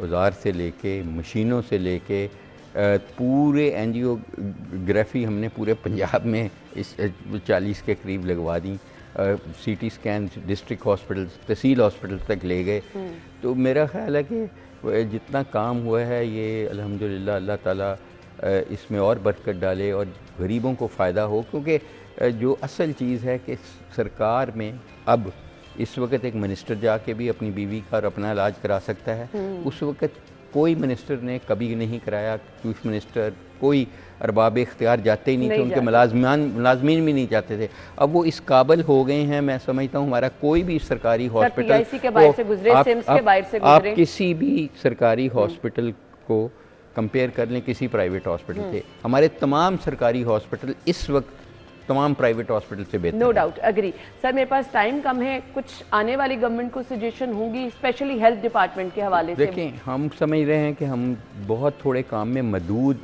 औजार से लेके, मशीनों से लेके, पूरे एंजियोग्राफी हमने पूरे पंजाब में इस 40 के करीब लगवा दी, सीटी स्कैन डिस्ट्रिक्ट हॉस्पिटल, तहसील हॉस्पिटल तक ले गए। तो मेरा ख्याल है कि जितना काम हुआ है ये अल्हम्दुलिल्लाह अल्लाह ताला इसमें और बरकत डाले और गरीबों को फ़ायदा हो, क्योंकि जो असल चीज़ है कि सरकार में अब इस वक्त एक मिनिस्टर जाके भी अपनी बीवी का और अपना इलाज करा सकता है। उस वक्त कोई मिनिस्टर ने कभी नहीं कराया, चीफ मिनिस्टर, कोई अरबाब इख्तियार जाते ही नहीं थे, उनके मुलाजमीन भी नहीं जाते थे। अब वो इस काबिल हो गए हैं, मैं समझता हूँ हमारा कोई भी सरकारी हॉस्पिटल, आप किसी भी सरकारी हॉस्पिटल को कंपेयर कर लें किसी प्राइवेट हॉस्पिटल से, हमारे तमाम सरकारी हॉस्पिटल इस वक्त तमाम प्राइवेट हॉस्पिटल से बेहतर। No doubt, agree. सर, मेरे पास टाइम कम है, कुछ आने वाली गवर्नमेंट को सजेशन होंगी स्पेशली हेल्थ डिपार्टमेंट के हवाले से? देखें, हम समझ रहे हैं कि हम बहुत थोड़े काम में मदूद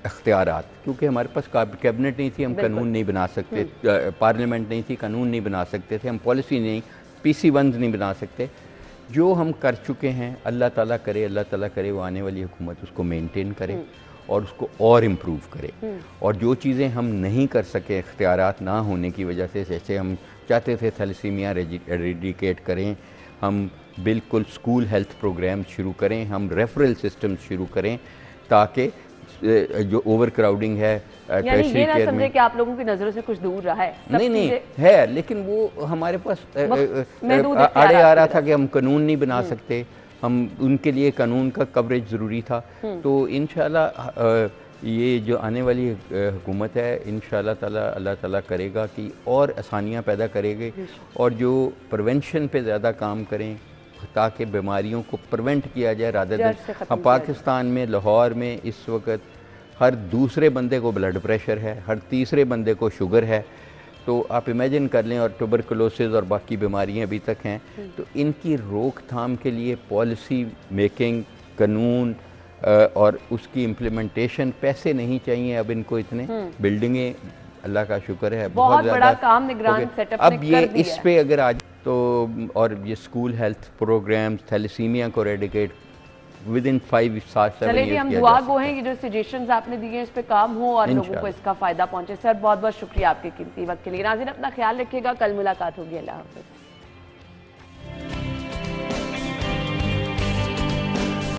अख्तियारात, क्योंकि हमारे पास कैबिनेट नहीं थी, हम कानून नहीं बना सकते, पार्लियामेंट नहीं थी, कानून नहीं बना सकते थे, हम पॉलिसी नहीं, PC1 नहीं बना सकते। जो हम कर चुके हैं, अल्लाह ताला करे वो आने वाली हुकूमत उसको मेंटेन करे और उसको और इम्प्रूव करे। और जो चीज़ें हम नहीं कर सके इख्तियारात ना होने की वजह से, जैसे हम चाहते थे थैलेसीमिया एरेडिकेट करें, हम बिल्कुल स्कूल हेल्थ प्रोग्राम शुरू करें, हम रेफरल सिस्टम शुरू करें, ताकि जो ओवर क्राउडिंग है यानी ये ना समझे कि आप लोगों की नज़रों से कुछ दूर रहा है। नहीं है, लेकिन वो हमारे पास आड़े आ रहा था कि हम कानून नहीं बना सकते, हम उनके लिए कानून का कवरेज ज़रूरी था। तो इंशाल्लाह ये जो आने वाली हुकूमत है, इंशाल्लाह ताला अल्लाह ताला करेगा कि और आसानियाँ पैदा करेंगे और जो प्रिवेंशन पे ज़्यादा काम करें ताकि बीमारियों को प्रिवेंट किया जाए। रादर हम पाकिस्तान में, लाहौर में इस वक्त हर दूसरे बंदे को ब्लड प्रेशर है, हर तीसरे बंदे को शुगर है। तो आप इमेजिन कर लें, और ट्यूबरकुलोसिस और बाकी बीमारियां अभी तक हैं। तो इनकी रोकथाम के लिए पॉलिसी मेकिंग, कानून और उसकी इम्प्लीमेंटेशन, पैसे नहीं चाहिए अब इनको इतने, बिल्डिंगें अल्लाह का शुक्र है बहुत बड़ा काम निगरान सेटअप अब ये इस पे अगर आज तो, और ये स्कूल हेल्थ प्रोग्राम्स, थैलेसीमिया को रेडिकेट विदिन 5 साल। चलिए, हम दुआ गो हैं, ये जो सजेशंस आपने दिए हैं इस पे काम हो और लोगों को इसका फायदा पहुंचे। सर, बहुत बहुत शुक्रिया आपके कीमती वक्त के लिए। नाज़रीन, अपना ख्याल रखिएगा, कल मुलाकात होगी। अल्लाह हाफ़िज़।